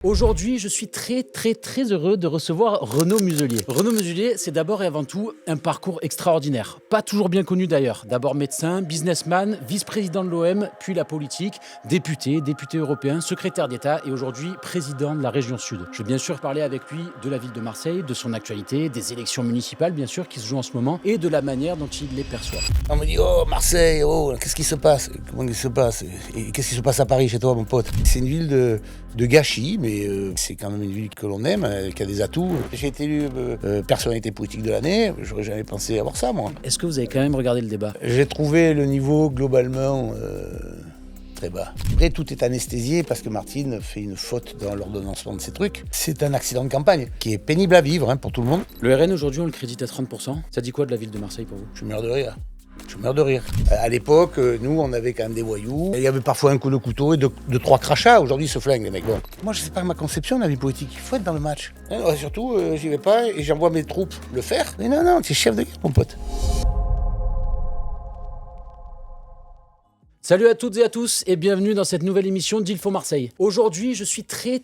Aujourd'hui, je suis très heureux de recevoir Renaud Muselier. Renaud Muselier, c'est d'abord et avant tout un parcours extraordinaire. Pas toujours bien connu d'ailleurs. D'abord médecin, businessman, vice-président de l'OM, puis la politique, député européen, secrétaire d'État et aujourd'hui président de la région Sud. Je vais bien sûr parler avec lui de la ville de Marseille, de son actualité, des élections municipales bien sûr qui se jouent en ce moment et de la manière dont il les perçoit. On me dit, oh Marseille, oh, qu'est-ce qui se passe? Comment il se passe? Et qu'est-ce qui se passe à Paris chez toi, mon pote? C'est une ville de gâchis, mais c'est quand même une ville que l'on aime, qui a des atouts. J'ai été élu personnalité politique de l'année, j'aurais jamais pensé avoir ça, moi. Est-ce que vous avez quand même regardé le débat? J'ai trouvé le niveau globalement très bas. Après, tout est anesthésié parce que Martine fait une faute dans l'ordonnancement de ces trucs. C'est un accident de campagne qui est pénible à vivre pour tout le monde. Le RN aujourd'hui, on le crédite à 30%. Ça dit quoi de la ville de Marseille pour vous? Je meurs de rire. Je meurs de rire. À l'époque, nous, on avait quand même des voyous. Il y avait parfois un coup de couteau et deux, trois crachats. Aujourd'hui, ils se flinguent, les mecs. Bon. Moi, je sais pas ma conception de la vie politique. Il faut être dans le match. Surtout, j'y vais pas et j'envoie mes troupes le faire. Mais non, tu es chef de guerre, mon pote. Salut à toutes et à tous et bienvenue dans cette nouvelle émission d'Il faut Marseille. Aujourd'hui, je suis très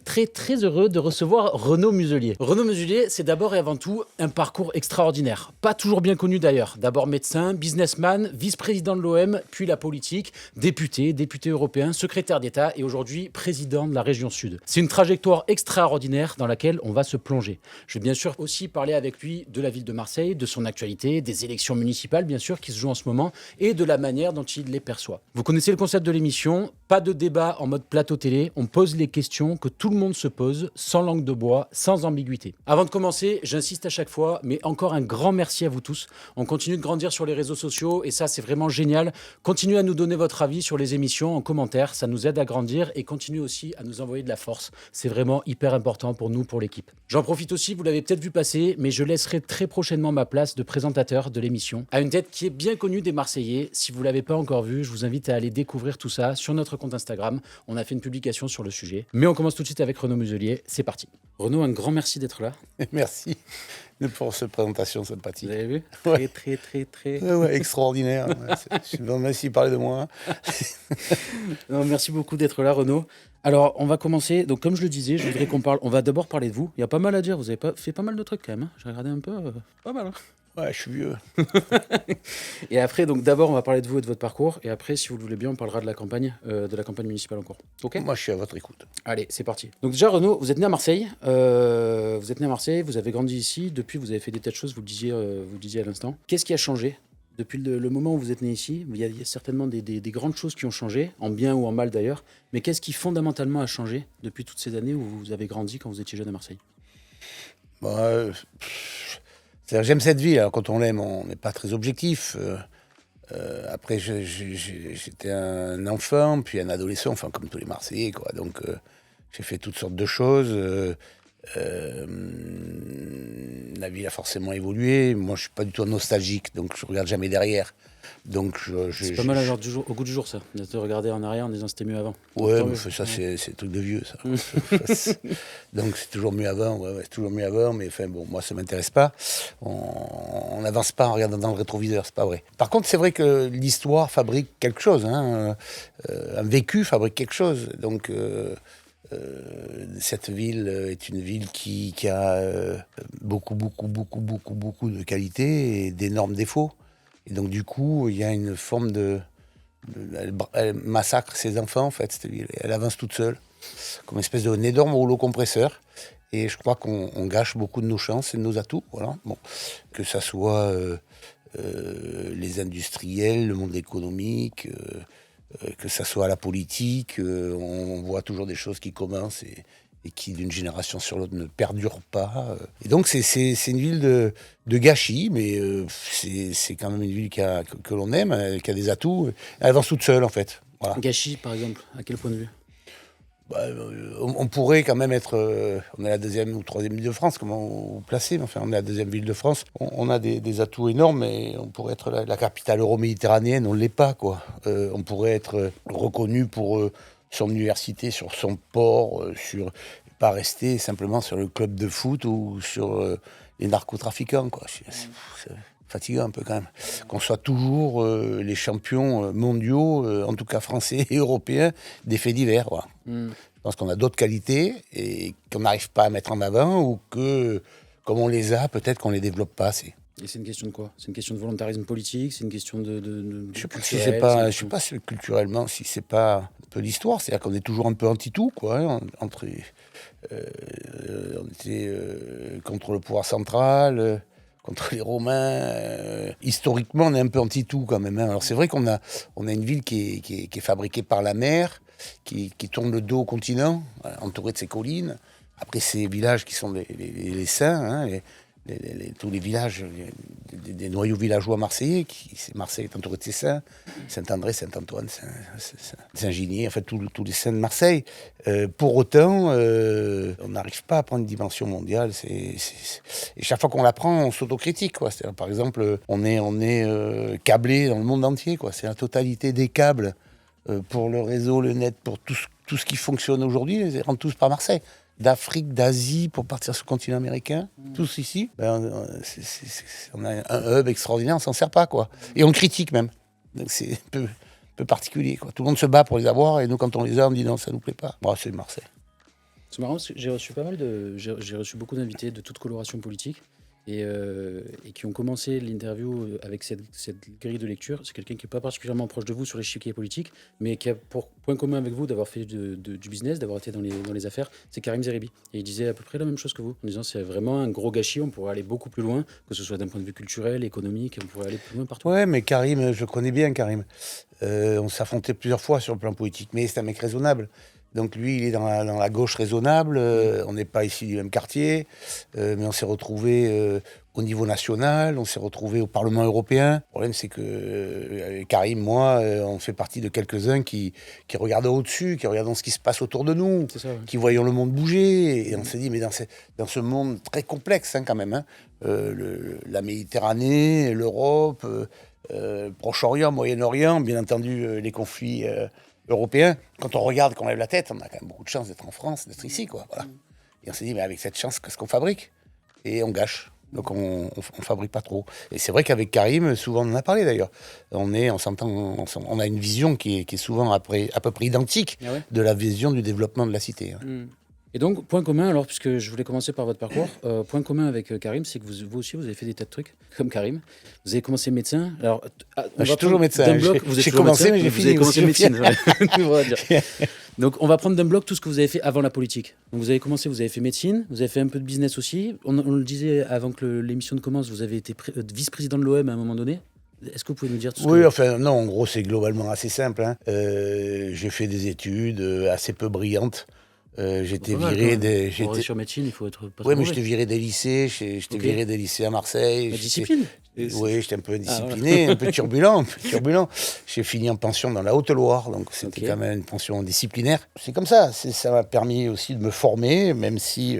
heureux de recevoir Renaud Muselier. Renaud Muselier, c'est d'abord et avant tout un parcours extraordinaire. Pas toujours bien connu d'ailleurs. D'abord médecin, businessman, vice-président de l'OM, puis la politique, député européen, secrétaire d'État et aujourd'hui président de la région Sud. C'est une trajectoire extraordinaire dans laquelle on va se plonger. Je vais bien sûr aussi parler avec lui de la ville de Marseille, de son actualité, des élections municipales bien sûr qui se jouent en ce moment et de la manière dont il les perçoit. Vous connaissez le concept de l'émission, pas de débat en mode plateau télé, on pose les questions que tout le monde se pose, sans langue de bois, sans ambiguïté. Avant de commencer, j'insiste à chaque fois, mais encore un grand merci à vous tous. On continue de grandir sur les réseaux sociaux et ça c'est vraiment génial. Continuez à nous donner votre avis sur les émissions en commentaire, ça nous aide à grandir et continuez aussi à nous envoyer de la force. C'est vraiment hyper important pour nous, pour l'équipe. J'en profite aussi, vous l'avez peut-être vu passer, mais je laisserai très prochainement ma place de présentateur de l'émission à une tête qui est bien connue des Marseillais. Si vous ne l'avez pas encore vu, je vous invite à aller découvrir tout ça sur notre compte Instagram. On a fait une publication sur le sujet. Mais on commence tout de suite avec Renaud Muselier. C'est parti. Renaud, un grand merci d'être là. Merci pour cette présentation sympathique. Vous avez vu? Ouais. Très. Ouais, extraordinaire. Merci de parler de moi. Non, merci beaucoup d'être là, Renaud. Alors, on va commencer. Donc, comme je le disais, je voudrais qu'on parle. On va d'abord parler de vous. Il y a pas mal à dire. Vous avez fait pas mal de trucs quand même. J'ai regardé un peu. Pas mal. Ouais, je suis vieux. Et après, donc d'abord, on va parler de vous et de votre parcours. Et après, si vous le voulez bien, on parlera de la campagne municipale en cours. Ok ? Moi, je suis à votre écoute. Allez, c'est parti. Donc déjà, Renaud, vous êtes né à Marseille. Vous avez grandi ici. Depuis, vous avez fait des tas de choses. Vous le disiez à l'instant. Qu'est-ce qui a changé depuis le moment où vous êtes né ici? Il y a certainement des grandes choses qui ont changé, en bien ou en mal d'ailleurs. Mais qu'est-ce qui fondamentalement a changé depuis toutes ces années où vous avez grandi quand vous étiez jeune à Marseille? J'aime cette ville. Alors, quand on l'aime, on n'est pas très objectif. Après, j'étais un enfant, puis un adolescent, enfin comme tous les Marseillais, quoi. Donc, j'ai fait toutes sortes de choses. La ville a forcément évolué. Moi, je suis pas du tout nostalgique, donc je regarde jamais derrière. Donc, c'est pas mal au goût du jour, ça, de te regarder en arrière en disant c'était mieux avant. Ouais, mais ça, c'est un truc de vieux, ça. Donc, c'est toujours mieux avant, c'est toujours mieux avant, mais enfin, bon, moi, ça m'intéresse pas. On n'avance pas en regardant dans le rétroviseur, c'est pas vrai. Par contre, c'est vrai que l'histoire fabrique quelque chose, un vécu fabrique quelque chose. Donc, cette ville est une ville qui a beaucoup de qualités et d'énormes défauts. Et donc, du coup, il y a une forme elle massacre ses enfants, en fait, cette ville. Elle avance toute seule, comme une espèce d'énorme rouleau compresseur. Et je crois qu'on gâche beaucoup de nos chances et de nos atouts. Voilà. Bon. Que ça soit les industriels, le monde économique, que ça soit la politique. On voit toujours des choses qui commencent et qui, d'une génération sur l'autre, ne perdurent pas. Et donc, c'est une ville de gâchis, mais c'est quand même une ville que l'on aime, qui a des atouts. Elle avance toute seule, en fait. Voilà. Gâchis, par exemple, à quel point de vue? On pourrait quand même être... on est la deuxième ou troisième ville de France, comment vous placez? Enfin, on est la deuxième ville de France. On a des atouts énormes, mais on pourrait être la capitale euro-méditerranéenne, on ne l'est pas, quoi. On pourrait être reconnu pour... son université, sur son port, pas rester simplement sur le club de foot ou sur les narcotrafiquants, quoi. C'est fatigant un peu quand même. Qu'on soit toujours les champions mondiaux, en tout cas français et européens, des faits divers. Voilà. pense qu'on a d'autres qualités et qu'on n'arrive pas à mettre en avant ou que, comme on les a, peut-être qu'on ne les développe pas assez. Et c'est une question de quoi? C'est une question de volontarisme politique? C'est une question de Je sais pas si c'est pas, je sais pas si culturellement, si c'est pas un peu l'histoire, c'est-à-dire qu'on est toujours un peu anti-tout, quoi. Hein, on était contre le pouvoir central, contre les Romains. Historiquement, on est un peu anti-tout quand même. Hein. Alors c'est vrai qu'on a une ville qui est fabriquée par la mer, qui tourne le dos au continent, entourée de ses collines. Après, ces villages qui sont les saints, hein, tous les villages, des noyaux villageois marseillais, Marseille est entouré de ses saints, Saint-André, Saint-Antoine, Saint-Ginier, en fait tous les saints de Marseille. Pour autant, on n'arrive pas à prendre une dimension mondiale. Et chaque fois qu'on la prend, on s'autocritique. Par exemple, on est câblé dans le monde entier. C'est la totalité des câbles pour le réseau, le net, pour tout ce qui fonctionne aujourd'hui, ils rentrent tous par Marseille. D'Afrique, d'Asie, pour partir sur le continent américain, tous ici, on a un hub extraordinaire, on s'en sert pas, quoi. Et on le critique même. Donc c'est un peu particulier, quoi. Tout le monde se bat pour les avoir, et nous, quand on les a, on dit non, ça nous plaît pas. Bon, c'est Marseille. C'est marrant parce que j'ai reçu beaucoup d'invités de toute coloration politique et qui ont commencé l'interview avec cette grille de lecture. C'est quelqu'un qui n'est pas particulièrement proche de vous sur l'échiquier politique, mais qui a pour point commun avec vous d'avoir fait du business, d'avoir été dans les affaires. C'est Karim Zeribi. Et il disait à peu près la même chose que vous, en disant c'est vraiment un gros gâchis, on pourrait aller beaucoup plus loin, que ce soit d'un point de vue culturel, économique, on pourrait aller plus loin partout. Ouais, mais Karim, je connais bien Karim. On s'affrontait plusieurs fois sur le plan politique, mais c'est un mec raisonnable. Donc lui, il est dans la gauche raisonnable, on n'est pas ici du même quartier, mais on s'est retrouvés au niveau national, on s'est retrouvés au Parlement européen. Le problème, c'est que Karim, moi, on fait partie de quelques-uns qui regardent au-dessus, qui regardent ce qui se passe autour de nous, C'est ça, ouais. qui voyons le monde bouger. Et on s'est dit, mais dans ce monde très complexe quand même, hein, la Méditerranée, l'Europe, Proche-Orient, Moyen-Orient, bien entendu les conflits européens, quand on regarde, qu'on lève la tête, on a quand même beaucoup de chance d'être en France, d'être ici, quoi. Voilà. Et on s'est dit, mais avec cette chance, qu'est-ce qu'on fabrique? Et on gâche. Donc on fabrique pas trop. Et c'est vrai qu'avec Karim, souvent on en a parlé d'ailleurs. On a une vision qui est souvent à peu près identique de la vision du développement de la cité. Hein. Et donc, point commun, alors, puisque je voulais commencer par votre parcours, point commun avec Karim, c'est que vous aussi, vous avez fait des tas de trucs, comme Karim. Vous avez commencé médecin. Alors, je suis toujours médecin. J'ai commencé, mais j'ai fini. Vous avez commencé médecine. Donc, on va prendre d'un bloc tout ce que vous avez fait avant la politique. Donc, vous avez commencé, vous avez fait médecine, vous avez fait un peu de business aussi. On le disait avant que l'émission ne commence, vous avez été vice-président de l'OM à un moment donné. Est-ce que vous pouvez nous dire tout ce Oui, enfin, non, en gros, c'est globalement assez simple. Hein. J'ai fait des études assez peu brillantes. J'étais viré sur médecine, il faut être pas Oui, mais j'étais viré des lycées. J'étais viré des lycées à Marseille. La discipline. Oui, j'étais un peu indiscipliné, un peu turbulent. J'ai fini en pension dans la Haute-Loire, donc c'était quand même une pension disciplinaire. C'est comme ça. Ça m'a permis aussi de me former, même si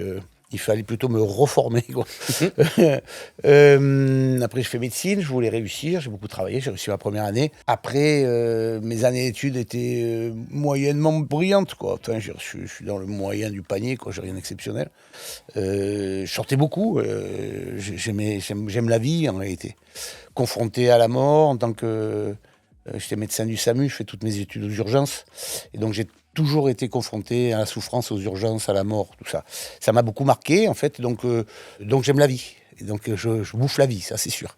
il fallait plutôt me reformer, quoi. Après, je fais médecine, je voulais réussir, j'ai beaucoup travaillé, j'ai réussi ma première année. Après, mes années d'études étaient moyennement brillantes, quoi. Enfin, je suis dans le moyen du panier, quoi, j'ai rien d'exceptionnel. Je sortais beaucoup, j'aime la vie, en réalité. Confronté à la mort, en tant que... j'étais médecin du SAMU, je fais toutes mes études aux urgences. Et donc, j'ai toujours été confronté à la souffrance, aux urgences, à la mort, tout ça. Ça m'a beaucoup marqué, en fait, donc j'aime la vie. Et donc je bouffe la vie, ça c'est sûr.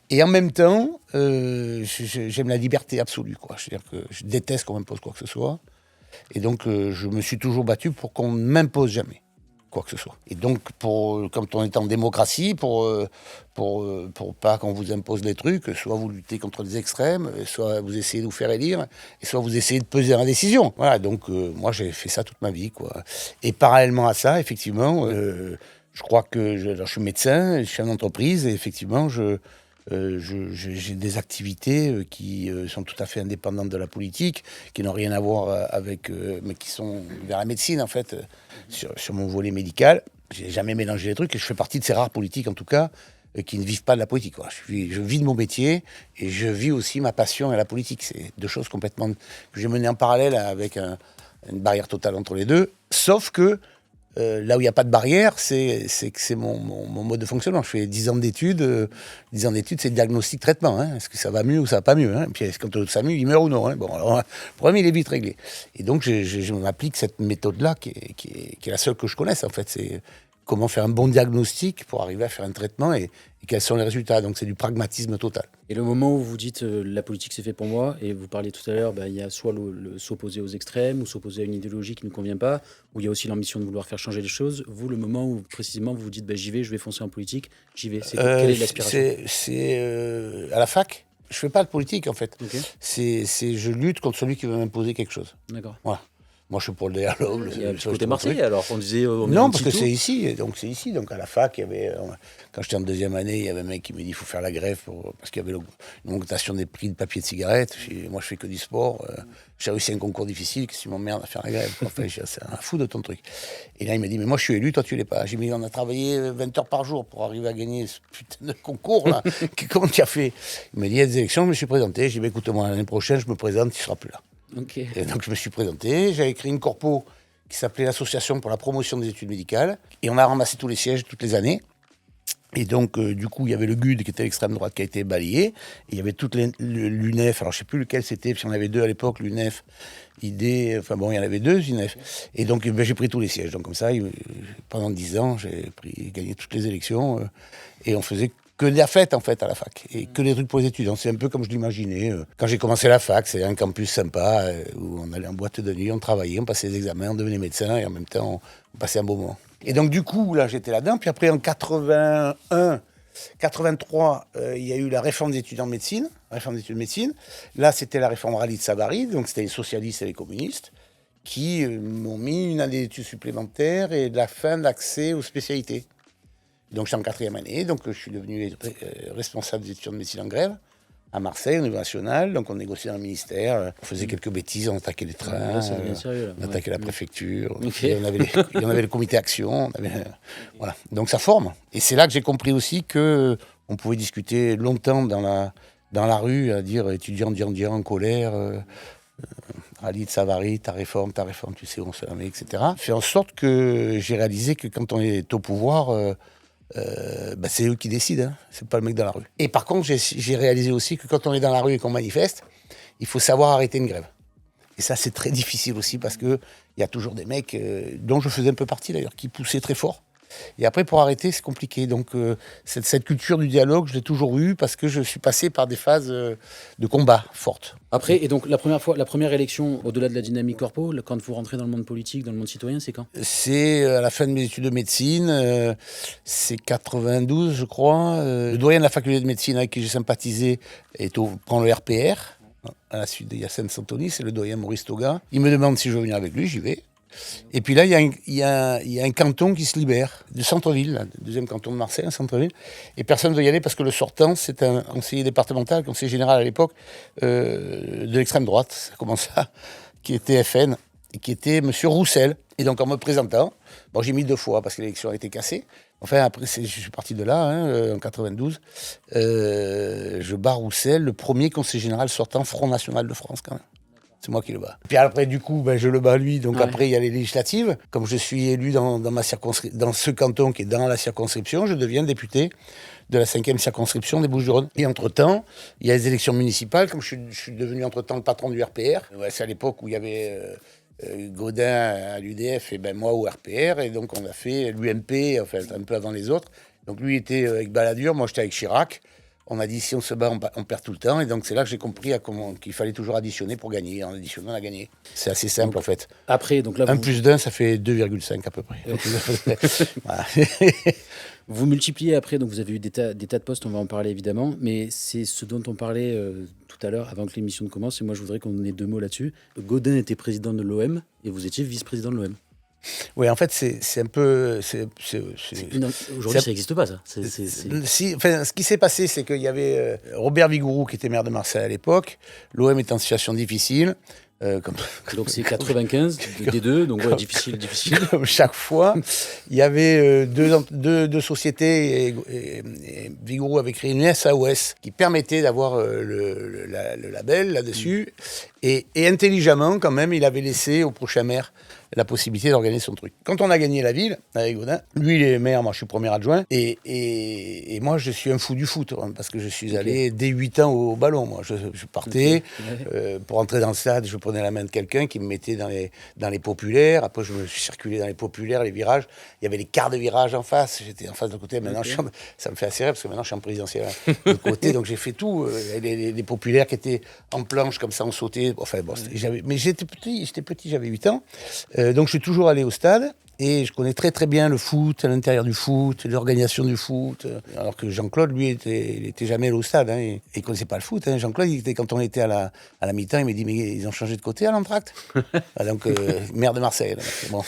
Et en même temps, j'aime la liberté absolue, quoi. C'est-à-dire que je déteste qu'on m'impose quoi que ce soit. Et donc je me suis toujours battu pour qu'on ne m'impose jamais quoi que ce soit. Et donc, quand on est en démocratie, pour pas qu'on vous impose des trucs, soit vous luttez contre les extrêmes, soit vous essayez de vous faire élire, et soit vous essayez de peser dans la décision. Voilà, donc moi j'ai fait ça toute ma vie, quoi. Et parallèlement à ça, effectivement, je crois que je suis médecin, je suis en entreprise, et effectivement, j'ai des activités qui sont tout à fait indépendantes de la politique, qui n'ont rien à voir avec, mais qui sont vers la médecine en fait, sur mon volet médical. J'ai jamais mélangé les trucs et je fais partie de ces rares politiques en tout cas qui ne vivent pas de la politique, quoi. Je vis de mon métier et je vis aussi ma passion et la politique. C'est deux choses complètement que j'ai menées en parallèle avec une barrière totale entre les deux. Sauf que là où il n'y a pas de barrière, c'est que c'est mon mode de fonctionnement. Je fais 10 ans d'études. 10 ans d'études, c'est diagnostic-traitement. Hein. Est-ce que ça va mieux ou ça va pas mieux, hein. Puis quand ça va mieux, il meurt ou non, hein. Bon, alors, le problème, il est vite réglé. Et donc, je m'applique cette méthode-là qui est la seule que je connaisse, en fait. C'est comment faire un bon diagnostic pour arriver à faire un traitement et quels sont les résultats. Donc, c'est du pragmatisme total. Et le moment où vous dites la politique c'est fait pour moi, et vous parliez tout à l'heure, il y a soit s'opposer aux extrêmes ou s'opposer à une idéologie qui ne convient pas, ou il y a aussi l'ambition de vouloir faire changer les choses. Vous, le moment où précisément vous vous dites j'y vais, je vais foncer en politique, j'y vais. Quelle est l'aspiration? C'est à la fac. Je fais pas de politique en fait. Okay. Je lutte contre celui qui veut m'imposer quelque chose. D'accord. Voilà. Moi, je suis pour le dialogue. Il y a le côté Marseillais, alors on disait. Non, parce que c'est ici. Donc, c'est ici. Donc, à la fac, il y avait. Quand j'étais en deuxième année, il y avait un mec qui me dit il faut faire la grève parce qu'il y avait une augmentation des prix de papier de cigarettes. Moi, je fais que du sport. J'ai réussi un concours difficile. Qu'est-ce que tu m'emmerdes à faire la grève? Enfin, c'est un fou de ton truc. Et là, il m'a dit mais moi, je suis élu, toi, tu l'es pas. J'ai dit on a travaillé 20 heures par jour pour arriver à gagner ce putain de concours là. Comment tu as fait? Il m'a dit il y a des élections, je me suis présenté. J'ai dit écoute-moi, l'année prochaine, je me présente, tu seras plus là. Okay. Et donc je me suis présenté, j'avais créé une corpo qui s'appelait l'Association pour la promotion des études médicales, et on a ramassé tous les sièges toutes les années. Et donc, du coup, il y avait le GUD qui était l'extrême droite qui a été balayé, et il y avait toute l'UNEF, alors je ne sais plus lequel c'était, parce qu'il y en avait deux à l'époque, l'UNEF, ID, enfin bon, il y en avait deux, UNEF. Et donc, j'ai pris tous les sièges. Donc comme ça, pendant 10 ans, j'ai gagné toutes les élections, et on faisait que de la fête en fait à la fac et que des trucs pour les étudiants. C'est un peu comme je l'imaginais. Quand j'ai commencé la fac, c'est un campus sympa où on allait en boîte de nuit, on travaillait, on passait des examens, on devenait médecin et en même temps on passait un beau moment. Et donc du coup là j'étais là-dedans. Puis après en 81, 83, il y a eu la réforme des étudiants de médecine, Là c'était la réforme Rallye de Savary, donc c'était les socialistes et les communistes qui m'ont mis une année d'études supplémentaires et de la fin d'accès aux spécialités. Donc, j'étais en 4e année, donc je suis devenu responsable des étudiants de médecine en grève à Marseille, au niveau national. Donc, on négociait dans le ministère, on faisait quelques bêtises, on attaquait les trains, on attaquait la préfecture, okay. Il y en avait le comité action, voilà. Donc, ça forme. Et c'est là que j'ai compris aussi qu'on pouvait discuter longtemps dans la rue, à dire étudiants en colère. Rallye de Savary, ta réforme, tu sais où on se la met, etc. Fait en sorte que j'ai réalisé que quand on est au pouvoir, c'est eux qui décident, hein. C'est pas le mec dans la rue. Et par contre, j'ai réalisé aussi que quand on est dans la rue et qu'on manifeste, il faut savoir arrêter une grève. Et ça, c'est très difficile aussi parce qu'il y a toujours des mecs, dont je faisais un peu partie d'ailleurs, qui poussaient très fort. Et après, pour arrêter, c'est compliqué. Donc, cette culture du dialogue, je l'ai toujours eue parce que je suis passé par des phases de combat fortes. Après, et donc, la première élection, au-delà de la dynamique corpo, quand vous rentrez dans le monde politique, dans le monde citoyen, c'est quand? C'est à la fin de mes études de médecine, c'est 92, je crois. Le doyen de la faculté de médecine avec qui j'ai sympathisé prend le RPR, à la suite de Yacine Santoni, c'est le doyen Maurice Toga. Il me demande si je veux venir avec lui, j'y vais. Et puis là, il y a un canton qui se libère, du centre-ville, le deuxième canton de Marseille, un centre-ville. Et personne ne veut y aller parce que le sortant, c'est un conseiller départemental, conseiller général à l'époque, de l'extrême droite, ça commence ça, qui était FN, et qui était M. Roussel. Et donc en me présentant, j'ai mis 2 fois parce que l'élection a été cassée. Enfin, après, je suis parti de là, en 92. Je bats Roussel, le premier conseiller général sortant Front National de France, quand même. C'est moi qui le bats. Puis après, du coup, je le bats lui. Donc après, il y a les législatives. Comme je suis élu dans ce canton qui est dans la circonscription, je deviens député de la 5e circonscription des Bouches-du-Rhône. Et entre-temps, il y a les élections municipales. Comme je suis devenu entre-temps le patron du RPR. C'est à l'époque où il y avait Gaudin à l'UDF et moi au RPR. Et donc, on a fait l'UMP, enfin, un peu avant les autres. Donc lui était avec Balladur, moi j'étais avec Chirac. On a dit, si on se bat, on perd tout le temps. Et donc, c'est là que j'ai compris qu'il fallait toujours additionner pour gagner. En additionnant, on a gagné. C'est assez simple, donc, en fait. Après, donc là, 1 plus 1, ça fait 2,5 à peu près. Voilà. Vous multipliez après, donc vous avez eu des tas de postes, on va en parler évidemment. Mais c'est ce dont on parlait tout à l'heure, avant que l'émission ne commence. Et moi, je voudrais qu'on ait 2 mots là-dessus. Gaudin était président de l'OM et vous étiez vice-président de l'OM. Oui, en fait, c'est un peu... Aujourd'hui, ça n'existe pas, ça. Ce qui s'est passé, c'est qu'il y avait Robert Vigouroux, qui était maire de Marseille à l'époque. L'OM est en situation difficile. Donc c'est 95, des deux, donc ouais, difficile. Comme chaque fois, il y avait deux sociétés et Vigouroux avait créé une SAOS qui permettait d'avoir le label là-dessus. Et intelligemment, quand même, il avait laissé au prochain maire la possibilité d'organiser son truc. Quand on a gagné la ville, avec Gaudin, lui il est maire, moi je suis premier adjoint, et moi je suis un fou du foot, hein, parce que je suis allé dès 8 ans au ballon. Moi je partais, pour entrer dans le stade, je prenais la main de quelqu'un qui me mettait dans les populaires, après je me circulais dans les populaires, les virages, il y avait les quarts de virage en face, j'étais en face de côté, maintenant ça me fait assez rire, parce que maintenant je suis en présidentiel de côté, donc j'ai fait tout, les populaires qui étaient en planche comme ça, on sautait, enfin bon, mais j'étais petit, j'avais 8 ans, donc je suis toujours allé au stade, et je connais très très bien le foot, à l'intérieur du foot, l'organisation du foot, alors que Jean-Claude, lui, il était jamais allé au stade, hein, et il connaissait pas le foot, hein. Jean-Claude, quand on était à la mi-temps, il m'a dit, mais ils ont changé de côté à l'entracte. Donc, maire de Marseille. Là, bon.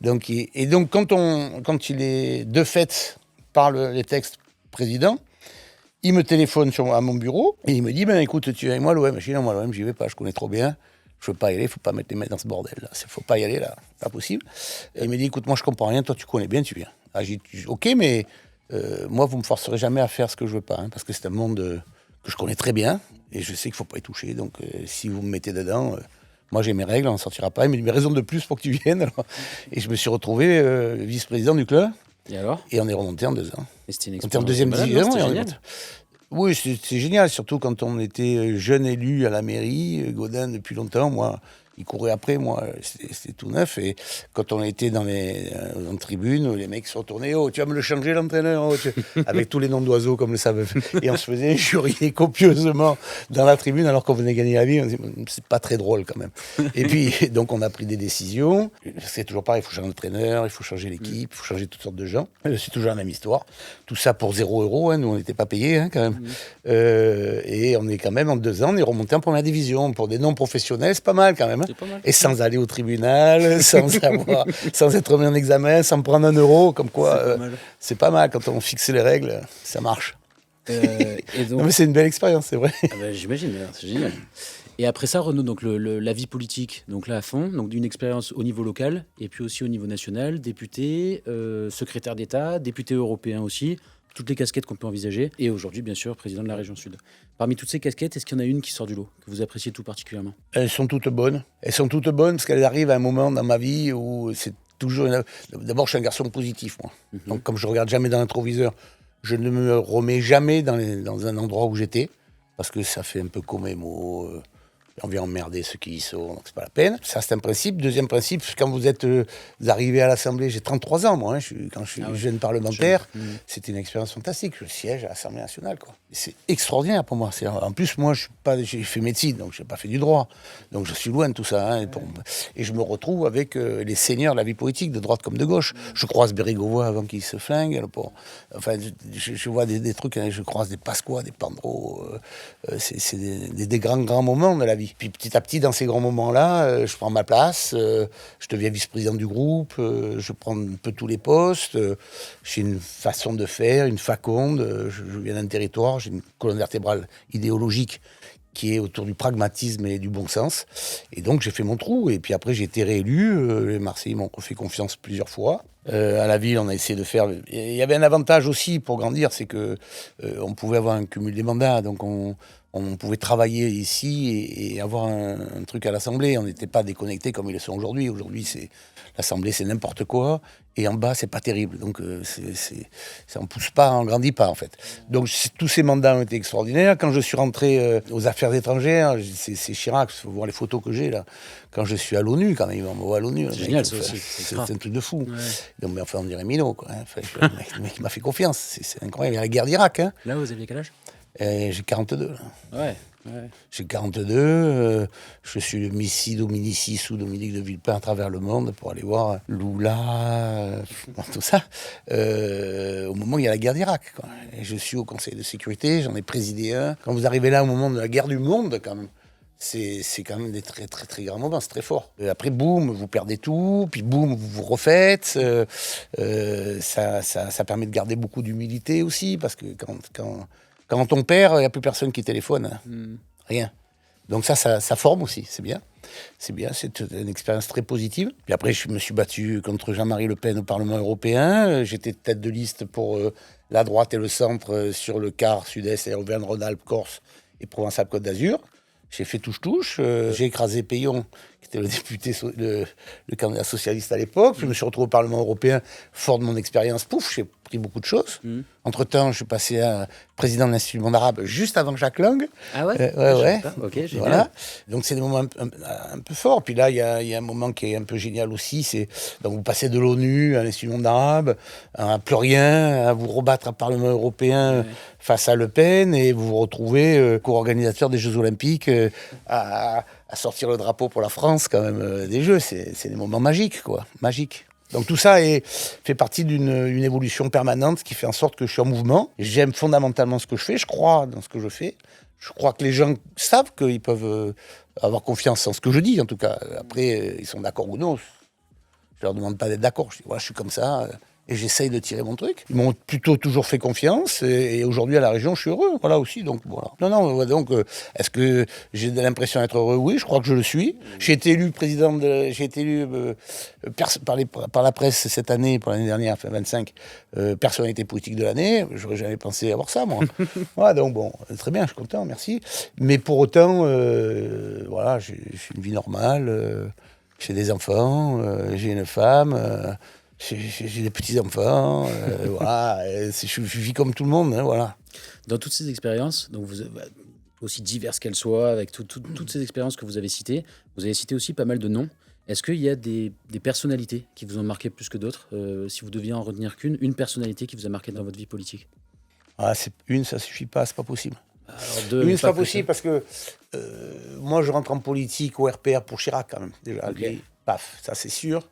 Donc, donc, quand il est de fait par les textes président, il me téléphone à mon bureau, et il me dit, ben écoute, tu viens avec moi à l'OM. Je dis, non, moi à l'OM, j'y vais pas, je connais trop bien. Je veux pas y aller, il faut pas mettre les mains dans ce bordel là. Faut pas y aller là, pas possible. Et il me dit, écoute, moi je comprends rien, toi tu connais bien, tu viens. Ah, j'ai dit, ok, mais moi vous me forcerez jamais à faire ce que je veux pas, hein, parce que c'est un monde que je connais très bien, et je sais qu'il faut pas y toucher. Donc si vous me mettez dedans, moi j'ai mes règles, on ne sortira pas. Il me dit, mais raison de plus pour que tu viennes. Alors. Et je me suis retrouvé vice-président du club. Et alors ? Et on est remonté en 2 ans. Et c'était une on était en expérience deuxième division. génial. Oui, c'est génial, surtout quand on était jeune élu à la mairie, Gaudin depuis longtemps, moi, il courait après, moi, c'était tout neuf, et quand on était dans en tribune, les mecs se retournaient, oh, tu vas me le changer l'entraîneur, oh, avec tous les noms d'oiseaux comme le savent, et on se faisait injurier copieusement dans la tribune alors qu'on venait gagner la vie, on se dit, c'est pas très drôle quand même. Et puis, donc on a pris des décisions, c'est toujours pareil, il faut changer d'entraîneur, il faut changer l'équipe, il faut changer toutes sortes de gens, c'est toujours la même histoire, tout ça pour 0 €, hein, nous on n'était pas payés hein, quand même, et on est quand même en 2 ans, on est remonté en première division, pour des non-professionnels, c'est pas mal quand même. Et sans aller au tribunal, sans être mis en examen, sans prendre 1 euro, comme quoi c'est pas mal quand on fixe les règles, ça marche. Et donc... Non, mais c'est une belle expérience, c'est vrai. Ah bah, j'imagine, c'est génial. Et après ça, Renaud, donc la vie politique, donc là à fond, donc d'une expérience au niveau local et puis aussi au niveau national, député, secrétaire d'État, député européen aussi. Toutes les casquettes qu'on peut envisager, et aujourd'hui, bien sûr, président de la région Sud. Parmi toutes ces casquettes, est-ce qu'il y en a une qui sort du lot, que vous appréciez tout particulièrement ? Elles sont toutes bonnes. Elles sont toutes bonnes parce qu'elles arrivent à un moment dans ma vie où c'est toujours... D'abord, je suis un garçon positif, moi. Donc, comme je regarde jamais dans l'introviseur, je ne me remets jamais dans un endroit où j'étais, parce que ça fait un peu comme mes mots... on vient emmerder ceux qui y sont, donc c'est pas la peine. Ça, c'est un principe. Deuxième principe, quand vous êtes arrivé à l'Assemblée, j'ai 33 ans, moi, hein, quand je suis jeune parlementaire, c'était une expérience fantastique. Je siège à l'Assemblée nationale, quoi. C'est extraordinaire pour moi. En plus, moi, j'ai fait médecine, donc je n'ai pas fait du droit. Donc je suis loin de tout ça. Hein, et je me retrouve avec les seigneurs de la vie politique, de droite comme de gauche. Je croise Bérégovoy avant qu'il se flingue. Enfin, je vois des trucs, hein, je croise des Pasqua, des Pandro. C'est des grands moments de la vie. Puis petit à petit, dans ces grands moments-là, je prends ma place, je deviens vice-président du groupe, je prends un peu tous les postes, j'ai une façon de faire, une faconde, je viens d'un territoire, j'ai une colonne vertébrale idéologique qui est autour du pragmatisme et du bon sens. Et donc j'ai fait mon trou, et puis après j'ai été réélu, les Marseillais m'ont fait confiance plusieurs fois. À la ville, on a essayé de faire... Il y avait un avantage aussi pour grandir, c'est que on pouvait avoir un cumul des mandats, donc on pouvait travailler ici et avoir un truc à l'Assemblée. On n'était pas déconnectés comme ils le sont aujourd'hui. Aujourd'hui, l'Assemblée, c'est n'importe quoi. Et en bas, c'est pas terrible. Donc, ça ne pousse pas, on ne grandit pas, en fait. Donc, tous ces mandats ont été extraordinaires. Quand je suis rentré aux affaires étrangères, c'est Chirac, il faut voir les photos que j'ai, là. Quand je suis à l'ONU, quand même, on me voit à l'ONU. C'est génial, ça aussi. C'est un truc de fou. Ouais. Donc, mais enfin, on dirait Minot, quoi. Hein. Enfin, le mec m'a fait confiance. C'est incroyable. Il y a la guerre d'Irak. Hein. Là, vous aviez quel âge ? J'ai 42, là. Ouais. J'ai 42, je suis le Missi Dominici sous Dominique de Villepin à travers le monde pour aller voir Lula, tout ça, au moment où il y a la guerre d'Irak, quoi. Et je suis au Conseil de sécurité, j'en ai présidé un. Quand vous arrivez là au moment de la guerre du monde, quand même, c'est quand même des très très très grands moments, c'est très fort. Et après, boum, vous perdez tout, puis boum, vous vous refaites. Ça permet de garder beaucoup d'humilité aussi, parce que quand on perd, il n'y a plus personne qui téléphone. Rien. Donc ça forme aussi, c'est bien. C'est une expérience très positive. Puis après, je me suis battu contre Jean-Marie Le Pen au Parlement européen. J'étais tête de liste pour la droite et le centre sur le quart sud-est et Auvergne-Rhône-Alpes, Corse et Provence-Alpes-Côte d'Azur. J'ai fait touche-touche. J'ai écrasé Peillon, qui était le député, le candidat socialiste à l'époque. Je me suis retrouvé au Parlement européen, fort de mon expérience. Pouf, j'ai pris beaucoup de choses. Entre-temps, je suis passé à président de l'Institut du monde arabe juste avant Jacques Lang. Ah ouais Ouais. Ok, génial. Voilà. Donc, c'est des moments un peu forts. Puis là, il y a un moment qui est un peu génial aussi. C'est donc vous passez de l'ONU à l'Institut du monde arabe, à plus rien, à vous rebattre au Parlement européen face à Le Pen, et vous vous retrouvez co-organisateur des Jeux Olympiques, à sortir le drapeau pour la France, quand même, des Jeux. C'est des moments magiques, quoi. Magiques. Donc tout ça fait partie d'une évolution permanente qui fait en sorte que je suis en mouvement. J'aime fondamentalement ce que je fais, je crois dans ce que je fais. Je crois que les gens savent qu'ils peuvent avoir confiance en ce que je dis, en tout cas. Après, ils sont d'accord ou non. Je leur demande pas d'être d'accord. Je dis, voilà, je suis comme ça, et j'essaye de tirer mon truc. Ils m'ont plutôt toujours fait confiance, et aujourd'hui à la région, je suis heureux, voilà aussi. Donc voilà. Non, donc est-ce que j'ai l'impression d'être heureux? Oui, je crois que je le suis. J'ai été élu par la presse cette année, pour l'année dernière, enfin 25, personnalité politique de l'année. J'aurais jamais pensé avoir ça, moi. Voilà, donc bon, très bien, je suis content, merci. Mais pour autant, voilà, j'ai une vie normale. J'ai des enfants, j'ai une femme, j'ai des petits-enfants, voilà, je vis comme tout le monde, hein, voilà. Dans toutes ces expériences, donc aussi diverses qu'elles soient, avec toutes ces expériences que vous avez citées, vous avez cité aussi pas mal de noms. Est-ce qu'il y a des personnalités qui vous ont marqué plus que d'autres? Si vous deviez en retenir une personnalité qui vous a marqué dans votre vie politique? Ah, ça suffit pas, c'est pas possible. Alors Une, c'est pas possible parce que moi, je rentre en politique au RPR pour Chirac, quand même. Déjà, lui, paf, ça c'est sûr.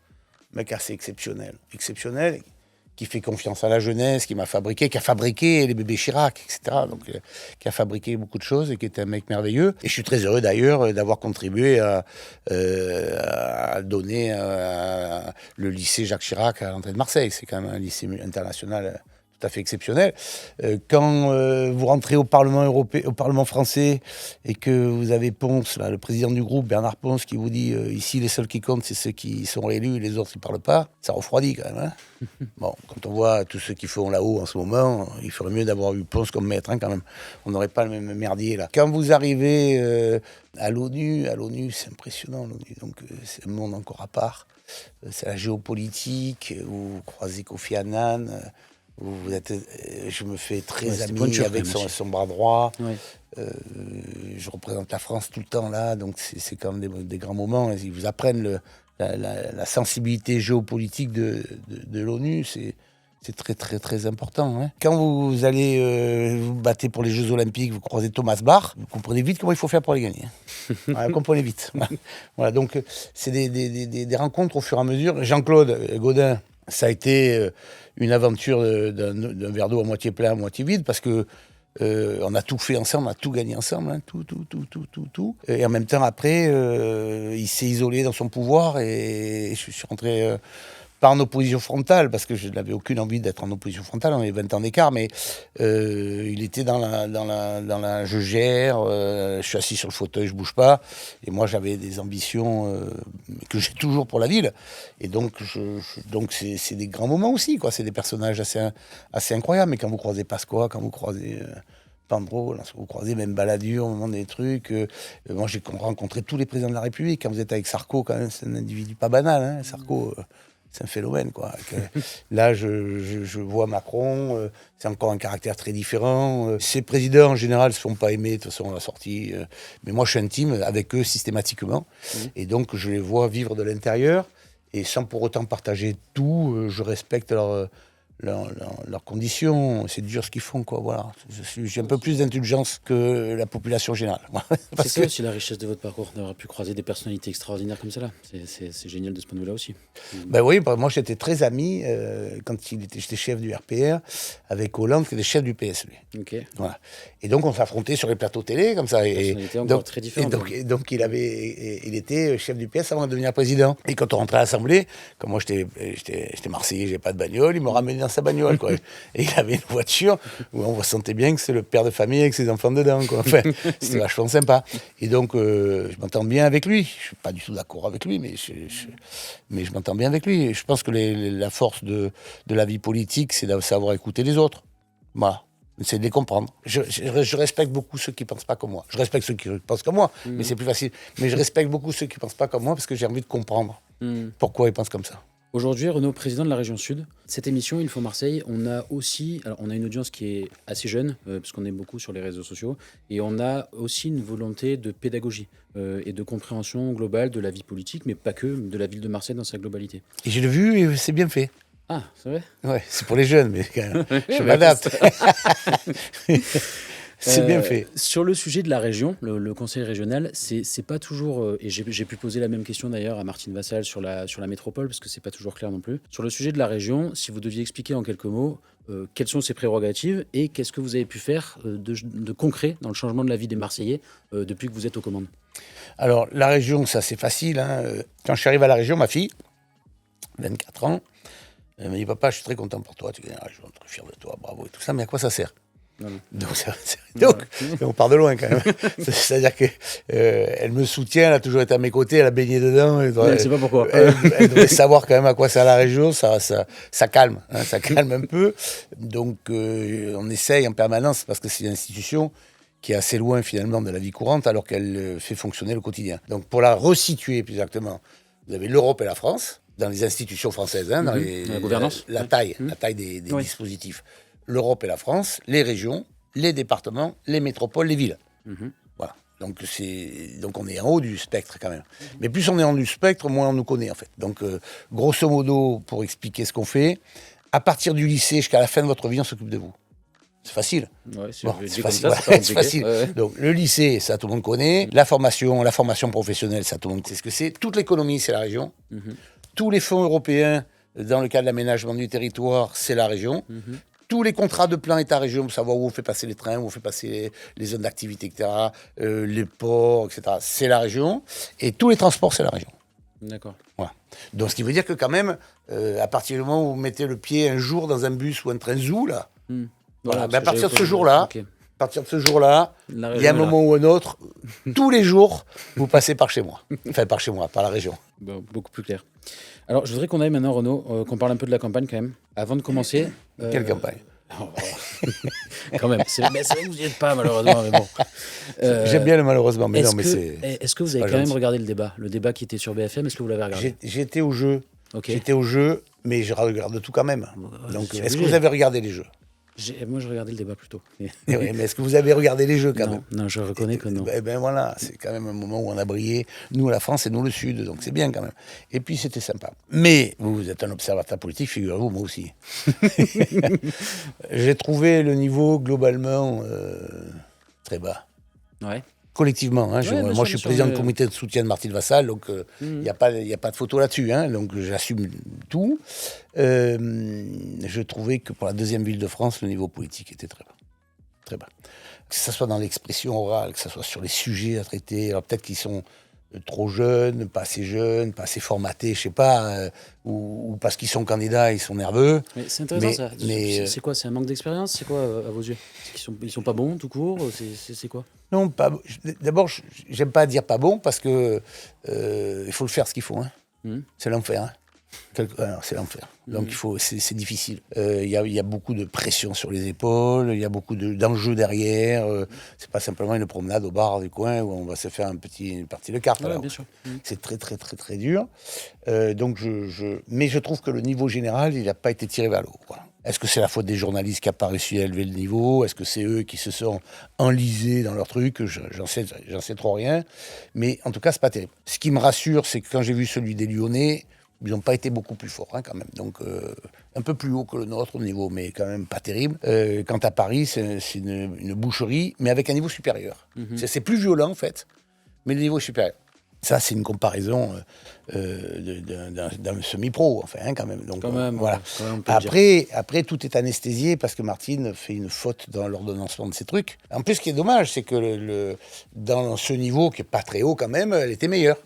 Mec assez exceptionnel, qui fait confiance à la jeunesse, qui a fabriqué les bébés Chirac, etc. Donc, qui a fabriqué beaucoup de choses et qui était un mec merveilleux. Et je suis très heureux d'ailleurs d'avoir contribué à donner le lycée Jacques Chirac à l'entrée de Marseille. C'est quand même un lycée international tout à fait exceptionnel. Quand vous rentrez au Parlement européen, au Parlement français, et que vous avez Ponce, là, le président du groupe, Bernard Ponce, qui vous dit ici les seuls qui comptent, c'est ceux qui sont réélus, et les autres ils parlent pas, ça refroidit quand même. Hein. Bon, quand on voit tous ceux qui font là-haut en ce moment, il ferait mieux d'avoir eu Ponce comme maître, hein, quand même. On n'aurait pas le même merdier là. Quand vous arrivez à l'ONU, c'est impressionnant l'ONU. Donc c'est un monde encore à part. C'est la géopolitique. Vous croisez Kofi Annan. Je me fais très ami avec son bras droit. Ouais. Je représente la France tout le temps là, donc c'est quand même des grands moments. Ils vous apprennent la sensibilité géopolitique de l'ONU, c'est très très très important. Hein. Quand vous allez vous battre pour les Jeux Olympiques, vous croisez Thomas Bach, vous comprenez vite comment il faut faire pour les gagner. Voilà, vous comprenez vite. Voilà, donc c'est des rencontres au fur et à mesure. Jean-Claude Gaudin, ça a été une aventure d'un verre d'eau à moitié plein, à moitié vide, parce que on a tout fait ensemble, on a tout gagné ensemble, hein, tout. Et en même temps, après, il s'est isolé dans son pouvoir, et je suis rentré pas en opposition frontale, parce que je n'avais aucune envie d'être en opposition frontale, on avait 20 ans d'écart, mais il était dans la je gère, je suis assis sur le fauteuil, je bouge pas, et moi j'avais des ambitions que j'ai toujours pour la ville, et donc c'est des grands moments aussi, quoi. C'est des personnages assez incroyables. Mais quand vous croisez Pasqua, quand vous croisez Pandro, lorsque vous croisez même Balladur au moment des trucs, moi j'ai rencontré tous les présidents de la République. Quand vous êtes avec Sarko, quand même, c'est un individu pas banal, hein. Sarko, c'est un phénomène, quoi. Là, je vois Macron, c'est encore un caractère très différent. Ces présidents, en général, ne se font pas aimer, de toute façon, à la sortie. Mais moi, je suis intime avec eux systématiquement. Et donc, je les vois vivre de l'intérieur. Et sans pour autant partager tout, je respecte leurs conditions. C'est dur ce qu'ils font, quoi. Voilà. J'ai un peu plus d'indulgence que la population générale. C'est ça aussi la richesse de votre parcours, d'avoir pu croiser des personnalités extraordinaires comme ça là. C'est génial de ce point de vue-là aussi. Ben oui, moi j'étais très ami quand j'étais chef du RPR avec Hollande, qui était chef du PS, lui. Ok. Voilà. Et donc on s'affrontait sur les plateaux télé comme ça. Et encore très différentes. Donc il était chef du PS avant de devenir président. Et quand on rentrait à l'Assemblée, comme moi j'étais Marseillais, j'ai pas de bagnole, il me ramenait dans sa bagnole, quoi. Et il avait une voiture où on sentait bien que c'est le père de famille avec ses enfants dedans, quoi. Enfin, c'était vachement sympa. Et donc je m'entends bien avec lui. Je suis pas du tout d'accord avec lui, mais je m'entends bien avec lui. Et je pense que la force de la vie politique, c'est de savoir écouter les autres. Voilà. C'est de les comprendre. Je respecte beaucoup ceux qui ne pensent pas comme moi. Je respecte ceux qui pensent comme moi, mais c'est plus facile. Mais je respecte beaucoup ceux qui ne pensent pas comme moi parce que j'ai envie de comprendre pourquoi ils pensent comme ça. Aujourd'hui, Renaud, président de la région Sud. Cette émission, Il faut Marseille, on a aussi, alors on a une audience qui est assez jeune, parce qu'on est beaucoup sur les réseaux sociaux, et on a aussi une volonté de pédagogie et de compréhension globale de la vie politique, mais pas que, de la ville de Marseille dans sa globalité. Et je l'ai vu et c'est bien fait. Ah, c'est vrai? Ouais, c'est pour les jeunes, mais quand même, je m'adapte. C'est bien fait. Sur le sujet de la région, le conseil régional, c'est pas toujours, et j'ai pu poser la même question d'ailleurs à Martine Vassal sur la métropole, parce que c'est pas toujours clair non plus. Sur le sujet de la région, si vous deviez expliquer en quelques mots quelles sont ses prérogatives et qu'est-ce que vous avez pu faire de concret dans le changement de la vie des Marseillais depuis que vous êtes aux commandes. Alors, la région, ça c'est facile. Hein. Quand je suis arrivé à la région, ma fille, 24 ans, elle m'a dit, papa, je suis très content pour toi, tu gagnes la région, très fier de toi, bravo et tout ça, mais à quoi ça sert? Donc, on part de loin quand même. C'est-à-dire qu'elle me soutient, elle a toujours été à mes côtés, elle a baigné dedans. Elle ne sait pas pourquoi. Elle devrait savoir quand même à quoi sert la région, ça calme, hein, ça calme un peu. Donc on essaye en permanence parce que c'est une institution qui est assez loin finalement de la vie courante alors qu'elle fait fonctionner le quotidien. Donc pour la resituer plus exactement, vous avez l'Europe et la France dans les institutions françaises, hein, dans la gouvernance, la taille des dispositifs. L'Europe et la France, les régions, les départements, les métropoles, les villes. Voilà. Donc on est en haut du spectre quand même. Mais plus on est en haut du spectre, moins on nous connaît en fait. Donc grosso modo, pour expliquer ce qu'on fait, à partir du lycée jusqu'à la fin de votre vie, on s'occupe de vous. C'est facile. Ouais, c'est facile. C'est facile. Ouais. Donc le lycée, ça tout le monde connaît. La formation professionnelle, ça tout le monde sait ce que c'est. Toute l'économie, c'est la région. Tous les fonds européens, dans le cadre de l'aménagement du territoire, c'est la région. Tous les contrats de plan État-région pour savoir où on fait passer les trains, où on fait passer les zones d'activité, etc., les ports, etc., c'est la région. Et tous les transports, c'est la région. D'accord. Voilà. Donc, ce qui veut dire que quand même, à partir du moment où vous mettez le pied un jour dans un bus ou un train zoo, là, voilà, à partir de ce jour-là, il y a un moment ou un autre, tous les jours, vous passez par chez moi. Enfin, par chez moi, par la région. Bon, beaucoup plus clair. Alors, je voudrais qu'on aille maintenant, Renaud, qu'on parle un peu de la campagne quand même. Avant de commencer... Quelle campagne? Quand même, c'est vrai que vous n'y êtes pas, malheureusement, mais bon. J'aime bien le malheureusement, mais non, mais c'est... Est-ce que vous avez quand même regardé le débat qui était sur BFM? Est-ce que vous l'avez regardé? J'étais au jeu. Okay. J'étais au jeu, mais je regarde tout quand même. Donc, est-ce que vous avez regardé les jeux? Moi, je regardais le débat plutôt. Oui, mais est-ce que vous avez regardé les jeux quand même? Non, je reconnais que non. Eh ben voilà, c'est quand même un moment où on a brillé. Nous, la France, et nous, le Sud, donc c'est bien quand même. Et puis, c'était sympa. Mais vous êtes un observateur politique, figurez-vous, moi aussi. J'ai trouvé le niveau globalement très bas. Ouais. Collectivement, hein, moi je suis président du comité de soutien de Martine Vassal, donc il n'y a pas de photo là-dessus, hein, donc j'assume tout. Je trouvais que pour la deuxième ville de France, le niveau politique était très bas. Très bas. Que ce soit dans l'expression orale, que ce soit sur les sujets à traiter, alors peut-être qu'ils sont trop jeunes, pas assez formatés, je sais pas, ou parce qu'ils sont candidats, ils sont nerveux. Mais c'est intéressant ça. C'est quoi? C'est un manque d'expérience? C'est quoi à vos yeux? Ils sont pas bons tout court? C'est quoi? Non, d'abord, j'aime pas dire pas bon parce que il faut le faire ce qu'il faut. Hein. C'est l'enfer. Hein. C'est l'enfer. Donc c'est difficile. Il y a beaucoup de pression sur les épaules, il y a beaucoup d'enjeux derrière. C'est pas simplement une promenade au bar du coin où on va se faire une partie de cartes. Ouais, bien sûr. C'est très très très très dur. Mais je trouve que le niveau général, il n'a pas été tiré vers le haut. Voilà. Est-ce que c'est la faute des journalistes qui n'ont pas réussi à élever le niveau? Est-ce que c'est eux qui se sont enlisés dans leur truc? J'en sais trop rien. Mais en tout cas, c'est pas terrible. Ce qui me rassure, c'est que quand j'ai vu celui des Lyonnais, ils n'ont pas été beaucoup plus forts, hein, quand même. Donc, un peu plus haut que le nôtre au niveau, mais quand même pas terrible. Quant à Paris, c'est une boucherie, mais avec un niveau supérieur. C'est plus violent, en fait, mais le niveau est supérieur. Ça, c'est une comparaison d'un semi-pro, enfin, hein, quand même. Donc, quand même, voilà. Quand même, après, tout est anesthésié parce que Martine fait une faute dans l'ordonnancement de ces trucs. En plus, ce qui est dommage, c'est que dans ce niveau, qui n'est pas très haut quand même, elle était meilleure.